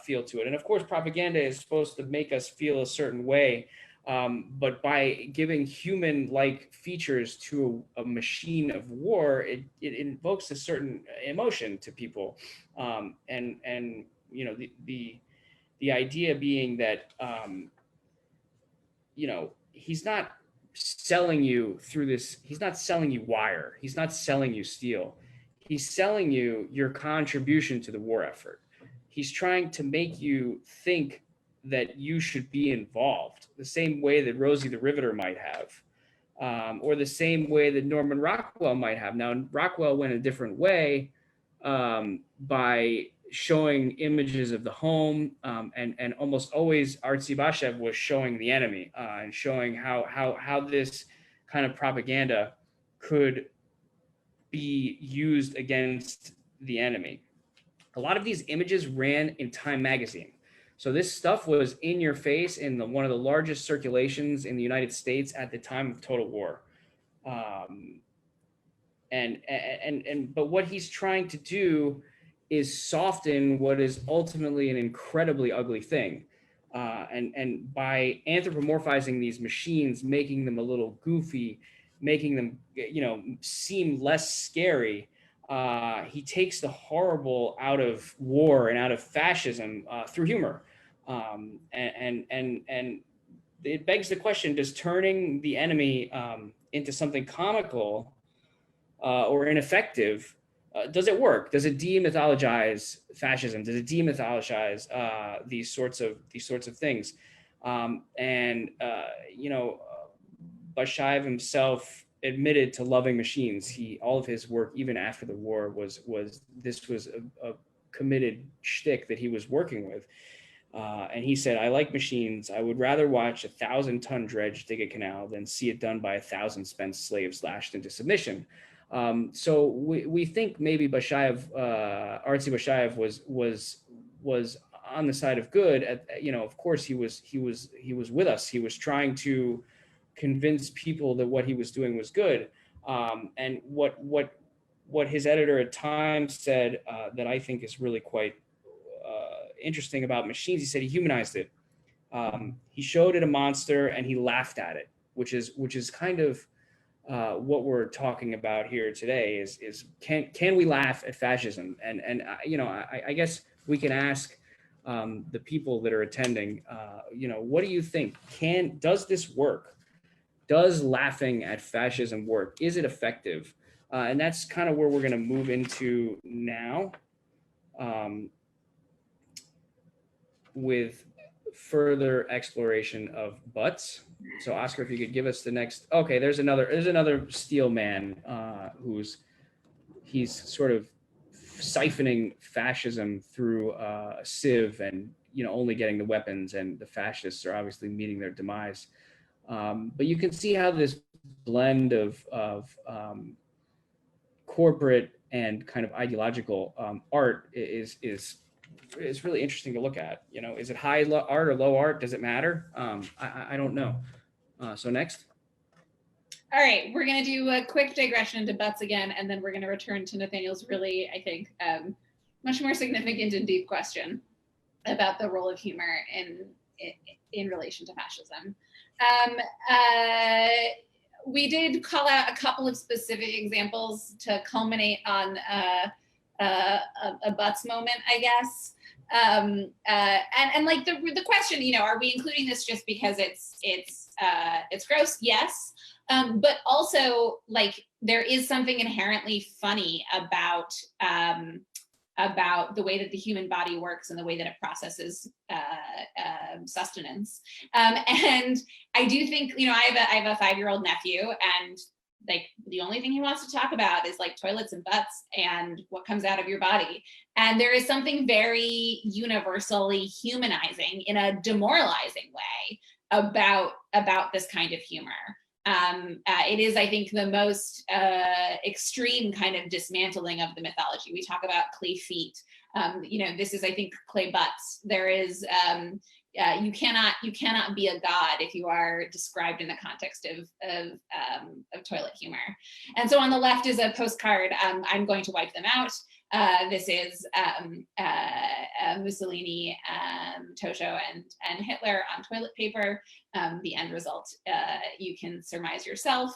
feel to it. And of course, propaganda is supposed to make us feel a certain way. But by giving human-like features to a machine of war, it invokes a certain emotion to people. And you know, the idea being that, you know, he's not selling you through this. He's not selling you wire. He's not selling you steel. He's selling you your contribution to the war effort. He's trying to make you think that you should be involved, the same way that Rosie the Riveter might have, or the same way that Norman Rockwell might have. Now, Rockwell went a different way by showing images of the home, and almost always Artsy Bashev was showing the enemy and showing how this kind of propaganda could be used against the enemy. A lot of these images ran in Time magazine. So this stuff was in your face in one of the largest circulations in the United States at the time of total war. But what he's trying to do is soften what is ultimately an incredibly ugly thing. And by anthropomorphizing these machines, making them a little goofy, making them, you know, seem less scary, he takes the horrible out of war and out of fascism through humor. And it begs the question, does turning the enemy into something comical or ineffective, does it work? Does it demythologize fascism? Does it demythologize these sorts of things? You know, Bashev himself admitted to loving machines. All of his work, even after the war, was a committed shtick that he was working with. And he said, "I like machines. I would rather watch 1,000-ton dredge dig a canal than see it done by 1,000 spent slaves lashed into submission." So we think maybe Bashev, Artsy Bashev, was on the side of good. You know, of course he was with us. He was trying to convince people that what he was doing was good. And what his editor at Time said that I think is really quite interesting about machines. He said he humanized it. He showed it a monster and he laughed at it, which is kind of what we're talking about here today. Is can we laugh at fascism? And you know, I guess we can ask the people that are attending, you know, what do you think? Does this work? Does laughing at fascism work? Is it effective? And that's kind of where we're going to move into now, with further exploration of butts. So Oscar, if you could give us the next. Okay, there's another steel man he's sort of siphoning fascism through a sieve, and you know, only getting the weapons, and the fascists are obviously meeting their demise. But you can see how this blend of corporate and kind of ideological art is really interesting to look at. You know, is it high art or low art? Does it matter? I don't know. So next. All right, we're going to do a quick digression into butts again, and then we're going to return to Nathaniel's really, I think, much more significant and deep question about the role of humor in relation to fascism. We did call out a couple of specific examples to culminate on a butts moment, I guess. And like the question, you know, are we including this just because it's gross? Yes. But also, like, there is something inherently funny about the way that the human body works and the way that it processes sustenance. And I do think, you know, I have a 5-year-old nephew, and like the only thing he wants to talk about is like toilets and butts and what comes out of your body. And there is something very universally humanizing in a demoralizing way about this kind of humor. It is, I think, the most extreme kind of dismantling of the mythology. We talk about clay feet. This is, I think, clay butts. There is, you cannot be a god if you are described in the context of toilet humor. And so on the left is a postcard. I'm going to wipe them out. This is Mussolini, Tosho, and Hitler on toilet paper. The end result, you can surmise yourself.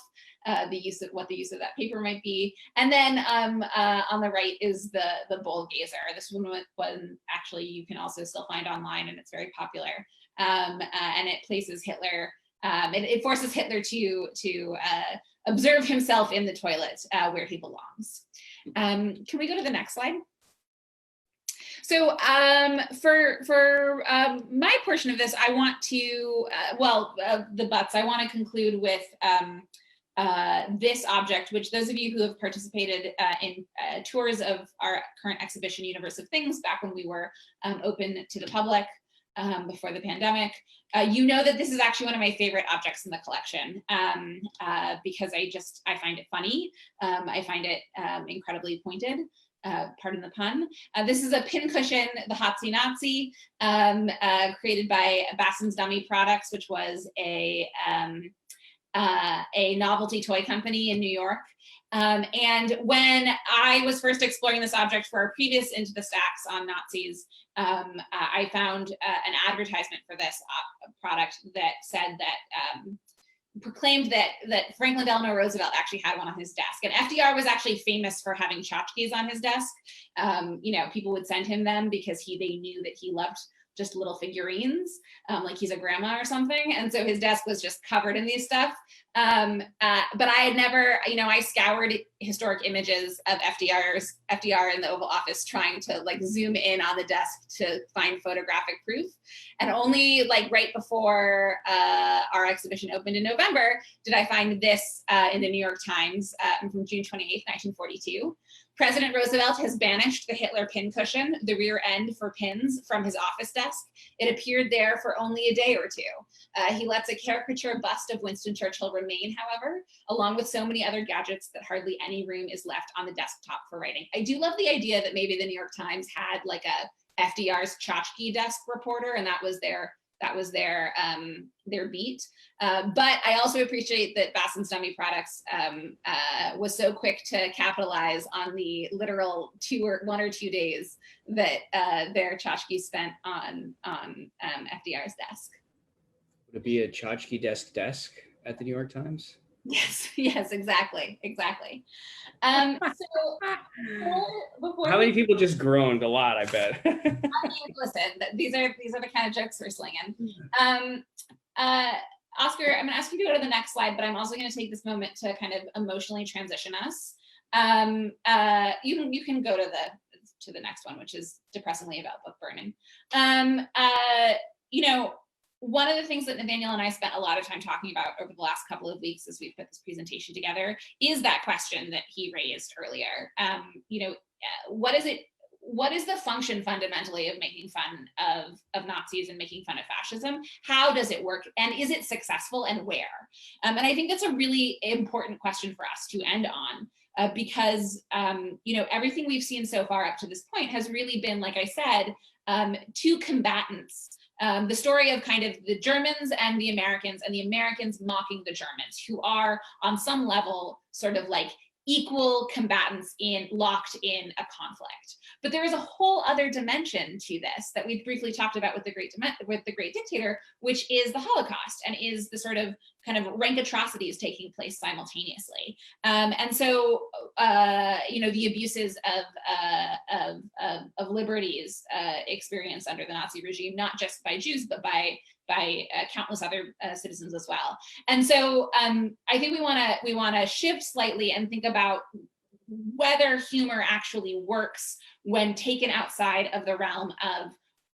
The use of that paper might be. And then on the right is the bull gazer. This one actually you can also still find online, and it's very popular. And it places Hitler. It forces Hitler to observe himself in the toilet where he belongs. Can we go to the next slide? So for my portion of this, I want to, the butts, I want to conclude with this object, which those of you who have participated in tours of our current exhibition, Universe of Things, back when we were open to the public before the pandemic, you know that this is actually one of my favorite objects in the collection because I find it funny. I find it incredibly pointed. Pardon the pun. This is a pincushion, the Hotsy Nazi, created by Bassin's Dummy Products, which was a novelty toy company in New York. And when I was first exploring this object for our previous Into the Stacks on Nazis, I found an advertisement for this product that said that proclaimed that Franklin Delano Roosevelt actually had one on his desk, and FDR was actually famous for having tchotchkes on his desk. People would send him them because they knew that he loved just little figurines, like he's a grandma or something, and so his desk was just covered in these stuff. But I had never, I scoured historic images of FDR in the Oval Office trying to zoom in on the desk to find photographic proof. And only right before our exhibition opened in November did I find this in the New York Times from June 28th, 1942. President Roosevelt has banished the Hitler pincushion, the rear end for pins, from his office desk. It appeared there for only a day or two. He lets a caricature bust of Winston Churchill remain, however, along with so many other gadgets that hardly any room is left on the desktop for writing. I do love the idea that maybe the New York Times had a FDR's tchotchke desk reporter, and that was their beat. But I also appreciate that Bassin's Dummy Products was so quick to capitalize on the literal 1 or 2 days that their tchotchke spent on FDR's desk. Would it be a tchotchke desk at the New York Times? Yes, exactly. Before how many people just groaned? A lot, I bet. I mean, listen, these are the kind of jokes we're slinging. Oscar, I'm going to ask you to go to the next slide, but I'm also going to take this moment to kind of emotionally transition us. You can go to the next one, which is depressingly about book burning. One of the things that Nathaniel and I spent a lot of time talking about over the last couple of weeks as we put this presentation together is that question that he raised earlier. What is the function fundamentally of making fun of Nazis and making fun of fascism? How does it work? And is it successful, and where? And I think that's a really important question for us to end on because, everything we've seen so far up to this point has really been, like I said, two combatants. The story of kind of the Germans and the Americans mocking the Germans, who are on some level sort of equal combatants locked in a conflict. But there is a whole other dimension to this that we've briefly talked about with the Great Dictator, which is the Holocaust and is the sort of kind of rank atrocities taking place simultaneously. And so, the abuses of liberties experienced under the Nazi regime, not just by Jews, but by countless other citizens as well. And so I think we want to shift slightly and think about whether humor actually works when taken outside of the realm of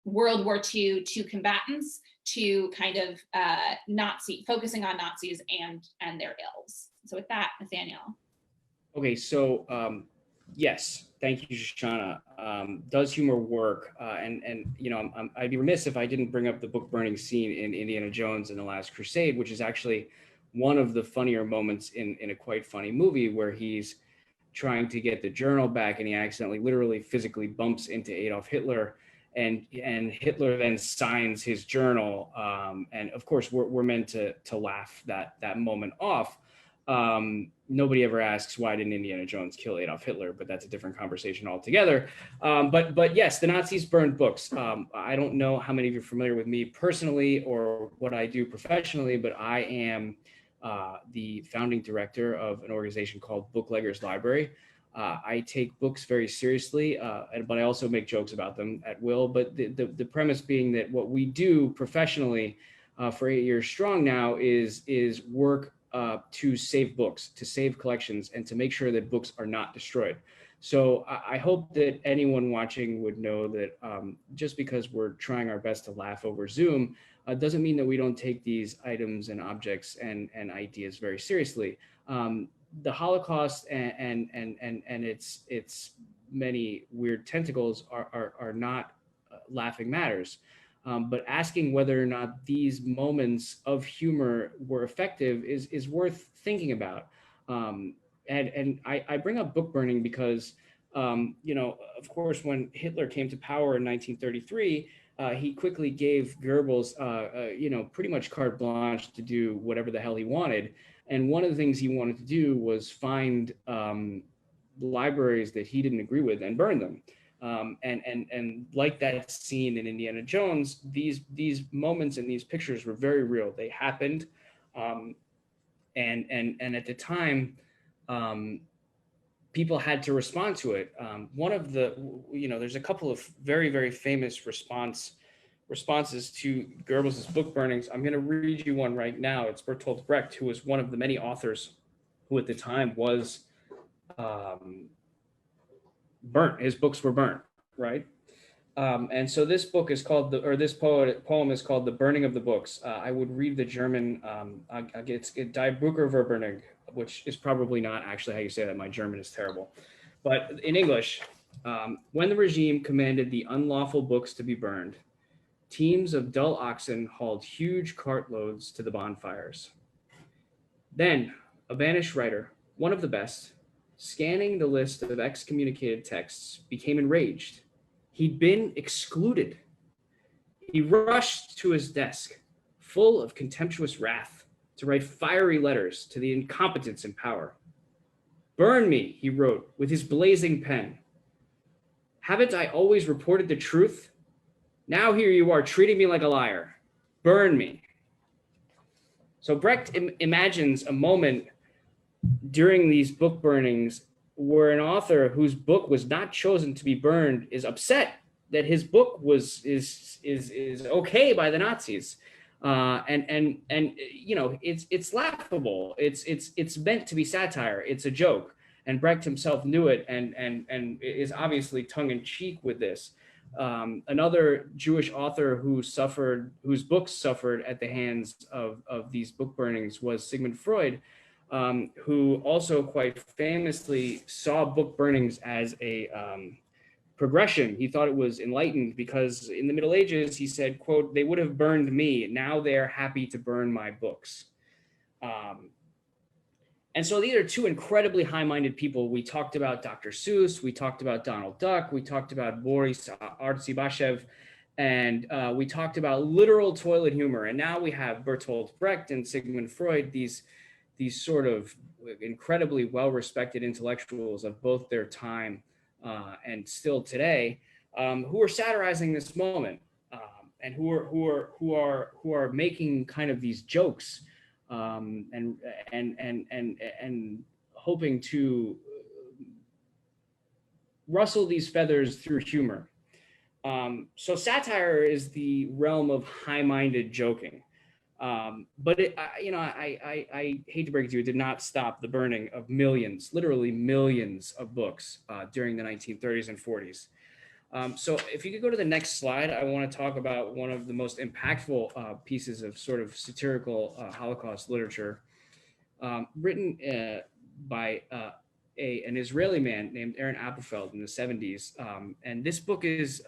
World War II to combatants to kind of focusing on Nazis and their ills. So with that, Nathaniel. Okay, so yes, thank you, Shoshana. Does humor work? I'd be remiss if I didn't bring up the book burning scene in Indiana Jones and the Last Crusade, which is actually one of the funnier moments in a quite funny movie where he's trying to get the journal back and he accidentally, literally, physically bumps into Adolf Hitler, and Hitler then signs his journal. And of course, we're meant to laugh that moment off. Nobody ever asks, why didn't Indiana Jones kill Adolf Hitler? But that's a different conversation altogether. But yes, the Nazis burned books. I don't know how many of you are familiar with me personally or what I do professionally, but I am the founding director of an organization called Bookleggers Library. I take books very seriously, but I also make jokes about them at will. But the premise being that what we do professionally for 8 years strong now is work to save books, to save collections, and to make sure that books are not destroyed. So I hope that anyone watching would know that just because we're trying our best to laugh over Zoom doesn't mean that we don't take these items and objects and ideas very seriously. The Holocaust and its many weird tentacles are not laughing matters. But asking whether or not these moments of humor were effective is worth thinking about. And I bring up book burning because, of course, when Hitler came to power in 1933, he quickly gave Goebbels, pretty much carte blanche to do whatever the hell he wanted. And one of the things he wanted to do was find libraries that he didn't agree with and burn them. And like that scene in Indiana Jones, these moments and these pictures were very real. They happened, and at the time, people had to respond to it. One of the, there's a couple of very, very famous responses to Goebbels' book burnings. I'm going to read you one right now. It's Bertolt Brecht, who was one of the many authors who at the time was burnt. His books were burnt, right? And so this book is called, this poem is called The Burning of the Books. I would read the German, it's Die Bücherverbrennung, which is probably not actually how you say that. My German is terrible. But in English, when the regime commanded the unlawful books to be burned, teams of dull oxen hauled huge cartloads to the bonfires. Then a banished writer, one of the best, scanning the list of excommunicated texts, became enraged. He'd been excluded. He rushed to his desk, full of contemptuous wrath, to write fiery letters to the incompetents in power. "Burn me," he wrote with his blazing pen. "Haven't I always reported the truth? Now here you are treating me like a liar. Burn me." So Brecht imagines a moment during these book burnings where an author whose book was not chosen to be burned is upset that his book is okay by the Nazis, and it's laughable. It's meant to be satire. It's a joke, and Brecht himself knew it, and is obviously tongue in cheek with this. Another Jewish author whose books suffered at the hands of these book burnings was Sigmund Freud, who also quite famously saw book burnings as a progression. He thought it was enlightened because in the Middle Ages, he said, quote, "They would have burned me. Now they're happy to burn my books." And so these are two incredibly high-minded people. We talked about Dr. Seuss, we talked about Donald Duck, we talked about Boris Artzybashev, and we talked about literal toilet humor. And now we have Bertolt Brecht and Sigmund Freud, these sort of incredibly well-respected intellectuals of both their time and still today, who are satirizing this moment, and who are making kind of these jokes. And hoping to rustle these feathers through humor. So satire is the realm of high-minded joking. But I hate to break it to you, it did not stop the burning of millions, literally millions of books during the 1930s and 40s. So if you could go to the next slide, I want to talk about one of the most impactful pieces of sort of satirical Holocaust literature written by an Israeli man named Aaron Appelfeld in the 70s. And this book is,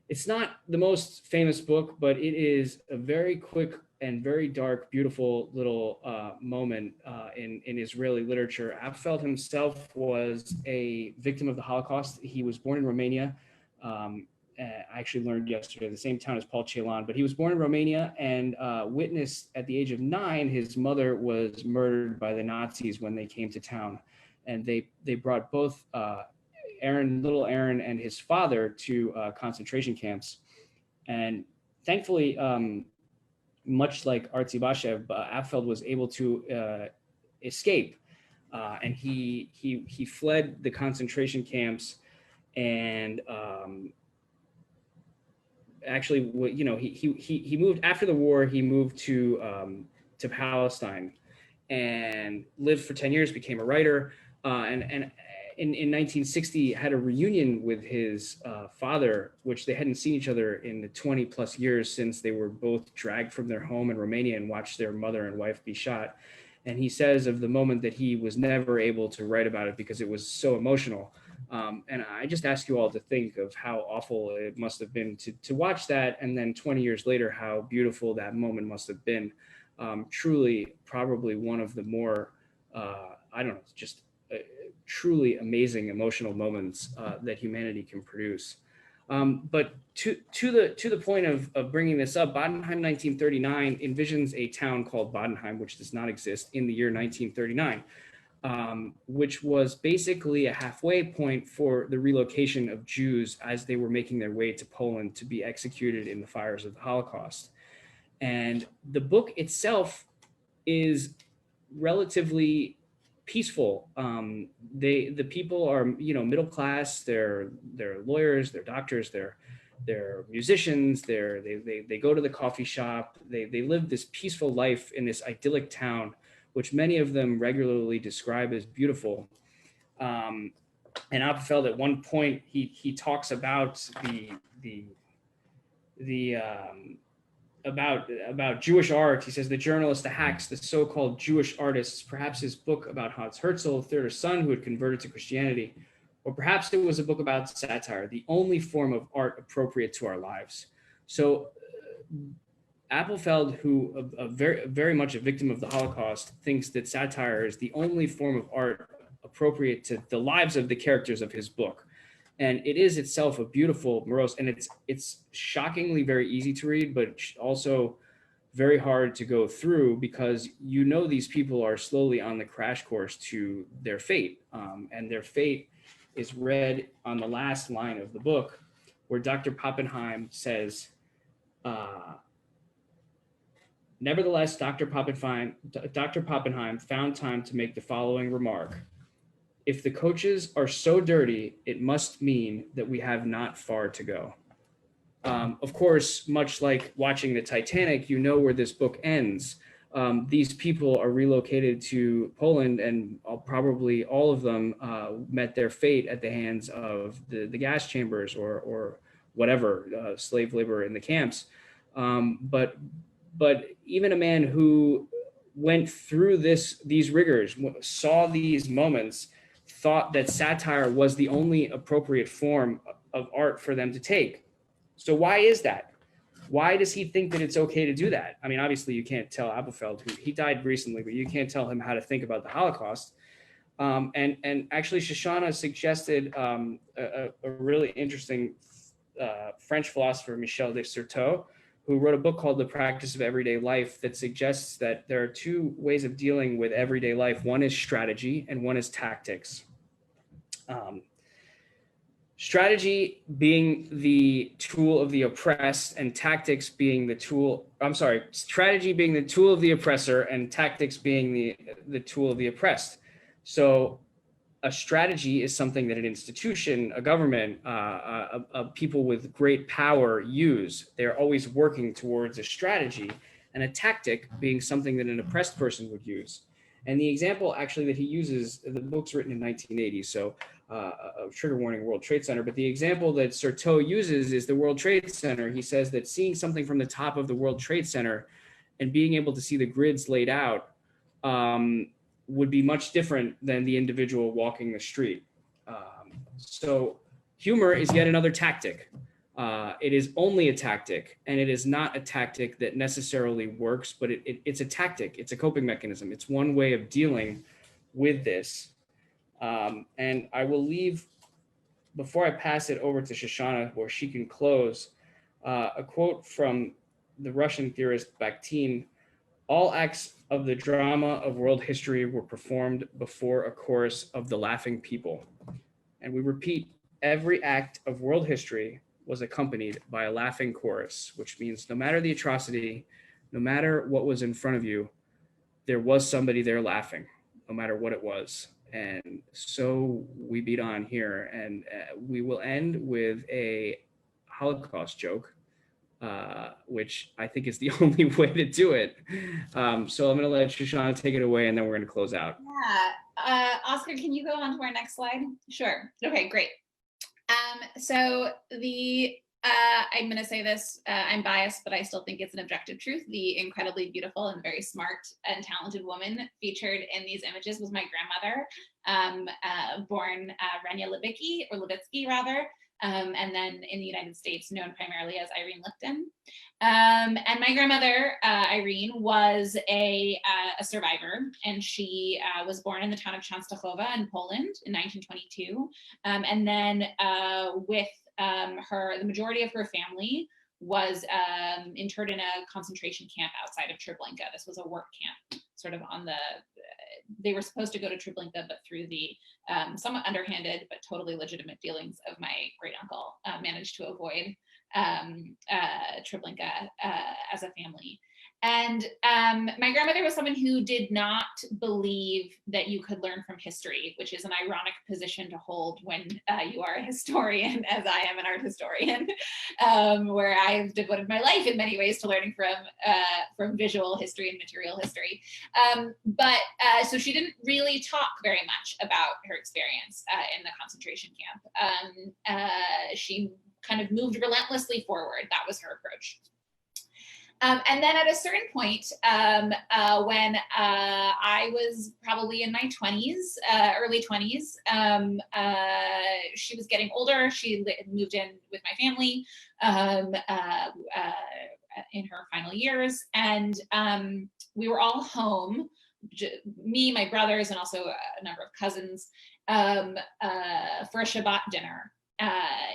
it's not the most famous book, but it is a very quick and very dark, beautiful little moment in Israeli literature. Apfeld himself was a victim of the Holocaust. He was born in Romania. I actually learned yesterday, the same town as Paul Celan, but he was born in Romania and witnessed at the age of 9, his mother was murdered by the Nazis when they came to town. And they brought both little Aaron and his father to concentration camps. And thankfully, much like Artzi Bashev, Apfeld was able to escape. And he fled the concentration camps and actually, you know, he moved after the war. He moved to Palestine and lived for 10 years. Became a writer, and in 1960 had a reunion with his father, which they hadn't seen each other in the 20 plus years since they were both dragged from their home in Romania and watched their mother and wife be shot. And he says of the moment that he was never able to write about it because it was so emotional. And I just ask you all to think of how awful it must have been to watch that. And then 20 years later, how beautiful that moment must have been. Truly, probably one of the more, I don't know, just truly amazing emotional moments that humanity can produce. But to the point of bringing this up, Bodenheim 1939 envisions a town called Bodenheim, which does not exist, in the year 1939. Which was basically a halfway point for the relocation of Jews as they were making their way to Poland to be executed in the fires of the Holocaust. And the book itself is relatively peaceful. The people are, you know, middle class. They're lawyers, they're doctors, they're musicians. They go to the coffee shop. They live this peaceful life in this idyllic town, which many of them regularly describe as beautiful. And Apfeld, at one point, he talks about about Jewish art. He says the journalist, the hacks, the so-called Jewish artists, perhaps his book about Hans Herzl, theater son who had converted to Christianity, or perhaps it was a book about satire, the only form of art appropriate to our lives. So Apfeld, who very much a victim of the Holocaust, thinks that satire is the only form of art appropriate to the lives of the characters of his book. And it is itself a beautiful, morose, and it's shockingly very easy to read, but also very hard to go through because you know these people are slowly on the crash course to their fate. And their fate is read on the last line of the book, where Dr. Pappenheim says, nevertheless, Dr. Pappenheim found time to make the following remark. If the coaches are so dirty, it must mean that we have not far to go. Of course, much like watching the Titanic, you know where this book ends. These people are relocated to Poland, and probably all of them met their fate at the hands of the gas chambers or whatever, slave labor in the camps. But even a man who went through these rigors, saw these moments, thought that satire was the only appropriate form of art for them to take. So why is that? Why does he think that it's okay to do that? I mean, obviously you can't tell Apfeld, who he died recently, but you can't tell him how to think about the Holocaust. And actually Shoshana suggested a really interesting French philosopher, Michel de Certeau, who wrote a book called The Practice of Everyday Life that suggests that there are two ways of dealing with everyday life. One is strategy and one is tactics. Strategy being the tool of the oppressed and tactics being strategy being the tool of the oppressor and tactics being the tool of the oppressed. So a strategy is something that an institution, a government, people with great power use. They're always working towards a strategy, and a tactic being something that an oppressed person would use. And the example actually that he uses, the book's written in 1980, so a trigger warning, World Trade Center, but the example that Certeau uses is the World Trade Center. He says that seeing something from the top of the World Trade Center and being able to see the grids laid out would be much different than the individual walking the street. So humor is yet another tactic. It is only a tactic, and it is not a tactic that necessarily works, but it's a tactic. It's a coping mechanism. It's one way of dealing with this. And I will leave, before I pass it over to Shoshana, where she can close, a quote from the Russian theorist Bakhtin: "All acts of the drama of world history were performed before a chorus of the laughing people." And we repeat, every act of world history was accompanied by a laughing chorus, which means no matter the atrocity, no matter what was in front of you, there was somebody there laughing, no matter what it was. And so we beat on here, and we will end with a Holocaust joke, which I think is the only way to do it. So I'm going to let Shoshana take it away, and then we're going to close out. Yeah. Oscar, can you go on to our next slide? Sure. Okay, great. So I'm going to say this, I'm biased, but I still think it's an objective truth. The incredibly beautiful and very smart and talented woman featured in these images was my grandmother, born Renia Levitsky rather, and then in the United States known primarily as Irene Lipton. And my grandmother, Irene, was a survivor, and she was born in the town of Częstochowa in Poland in 1922. And then with the majority of her family was interred in a concentration camp outside of Treblinka. This was a work camp, sort of they were supposed to go to Treblinka, but through the somewhat underhanded but totally legitimate dealings of my great uncle, managed to avoid Treblinka as a family. And my grandmother was someone who did not believe that you could learn from history, which is an ironic position to hold when you are a historian, as I am an art historian, where I've devoted my life in many ways to learning from visual history and material history. So she didn't really talk very much about her experience in the concentration camp. She kind of moved relentlessly forward. That was her approach. And then at a certain point, when I was probably in my 20s, early 20s, she was getting older. She moved in with my family in her final years. And we were all home, me, my brothers, and also a number of cousins, for a Shabbat dinner.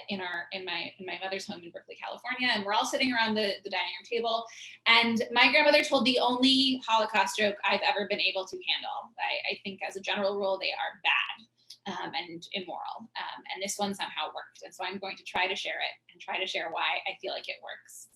In my mother's home in Berkeley, California, and we're all sitting around the dining room table, and my grandmother told the only Holocaust joke I've ever been able to handle. I think as a general rule they are bad and immoral, and this one somehow worked, and so I'm going to try to share it and try to share why I feel like it works.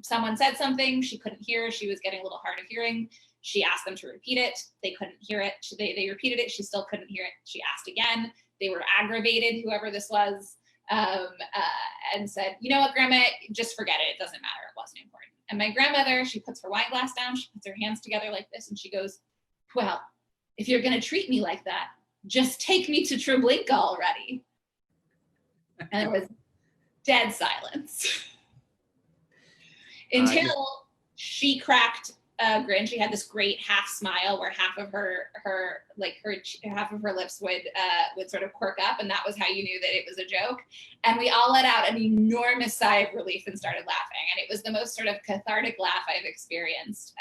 Someone said something she couldn't hear. She was getting a little hard of hearing. She asked them to repeat it. They couldn't hear it. They repeated it. She still couldn't hear it. She asked again. They were aggravated, whoever this was, and said, "You know what, Grandma, just forget it. It doesn't matter. It wasn't important." And my grandmother, she puts her wine glass down. She puts her hands together like this, and she goes, "Well, if you're going to treat me like that, just take me to Treblinka already." And there was dead silence until she cracked a grin. She had this great half smile where half of her lips would sort of quirk up, and that was how you knew that it was a joke. And we all let out an enormous sigh of relief and started laughing. And it was the most sort of cathartic laugh I've experienced,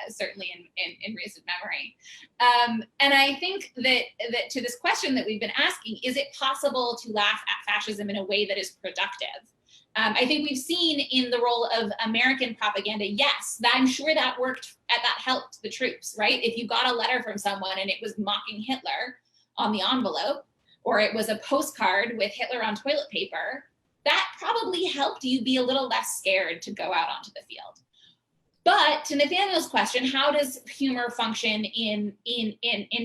certainly in recent memory. And I think that to this question that we've been asking, is it possible to laugh at fascism in a way that is productive? I think we've seen in the role of American propaganda, yes, I'm sure that worked, that helped the troops, right? If you got a letter from someone and it was mocking Hitler on the envelope, or it was a postcard with Hitler on toilet paper, that probably helped you be a little less scared to go out onto the field. But to Nathaniel's question, how does humor function in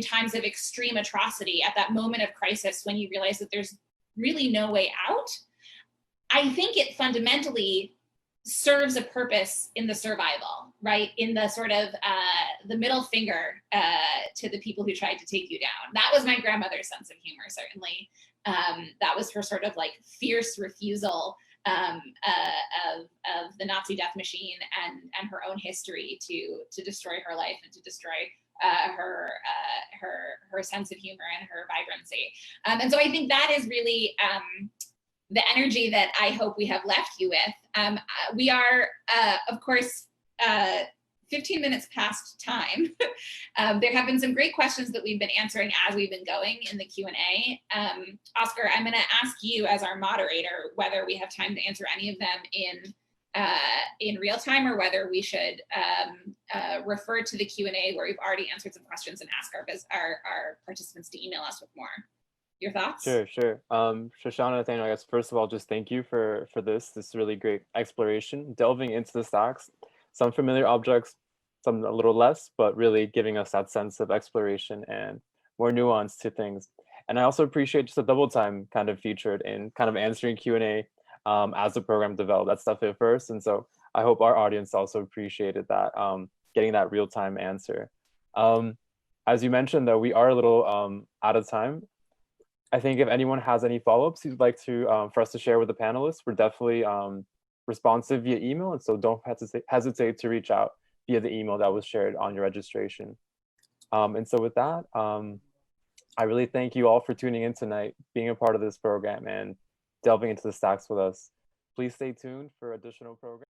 times of extreme atrocity, at that moment of crisis when you realize that there's really no way out? I think it fundamentally serves a purpose in the survival, right? In the sort of the middle finger to the people who tried to take you down. That was my grandmother's sense of humor, certainly. That was her sort of like fierce refusal of the Nazi death machine and her own history to destroy her life and to destroy her sense of humor and her vibrancy. And so I think that is really the energy that I hope we have left you with. We are, of course, 15 minutes past time. There have been some great questions that we've been answering as we've been going in the Q&A. Oscar, I'm going to ask you as our moderator whether we have time to answer any of them in real time, or whether we should refer to the Q&A where we've already answered some questions and ask our participants to email us with more. Your thoughts? Sure. Shoshana, Nathaniel, I guess first of all, just thank you for this really great exploration, delving into the stacks, some familiar objects, some a little less, but really giving us that sense of exploration and more nuance to things. And I also appreciate just the double time kind of featured in kind of answering Q&A as the program developed. That's definitely a first. And so I hope our audience also appreciated that, getting that real-time answer. As you mentioned, though, we are a little out of time. I think if anyone has any follow-ups you'd like to for us to share with the panelists, we're definitely responsive via email, and so don't hesitate to reach out via the email that was shared on your registration. And so with that, I really thank you all for tuning in tonight, being a part of this program, and delving into the stacks with us. Please stay tuned for additional programs.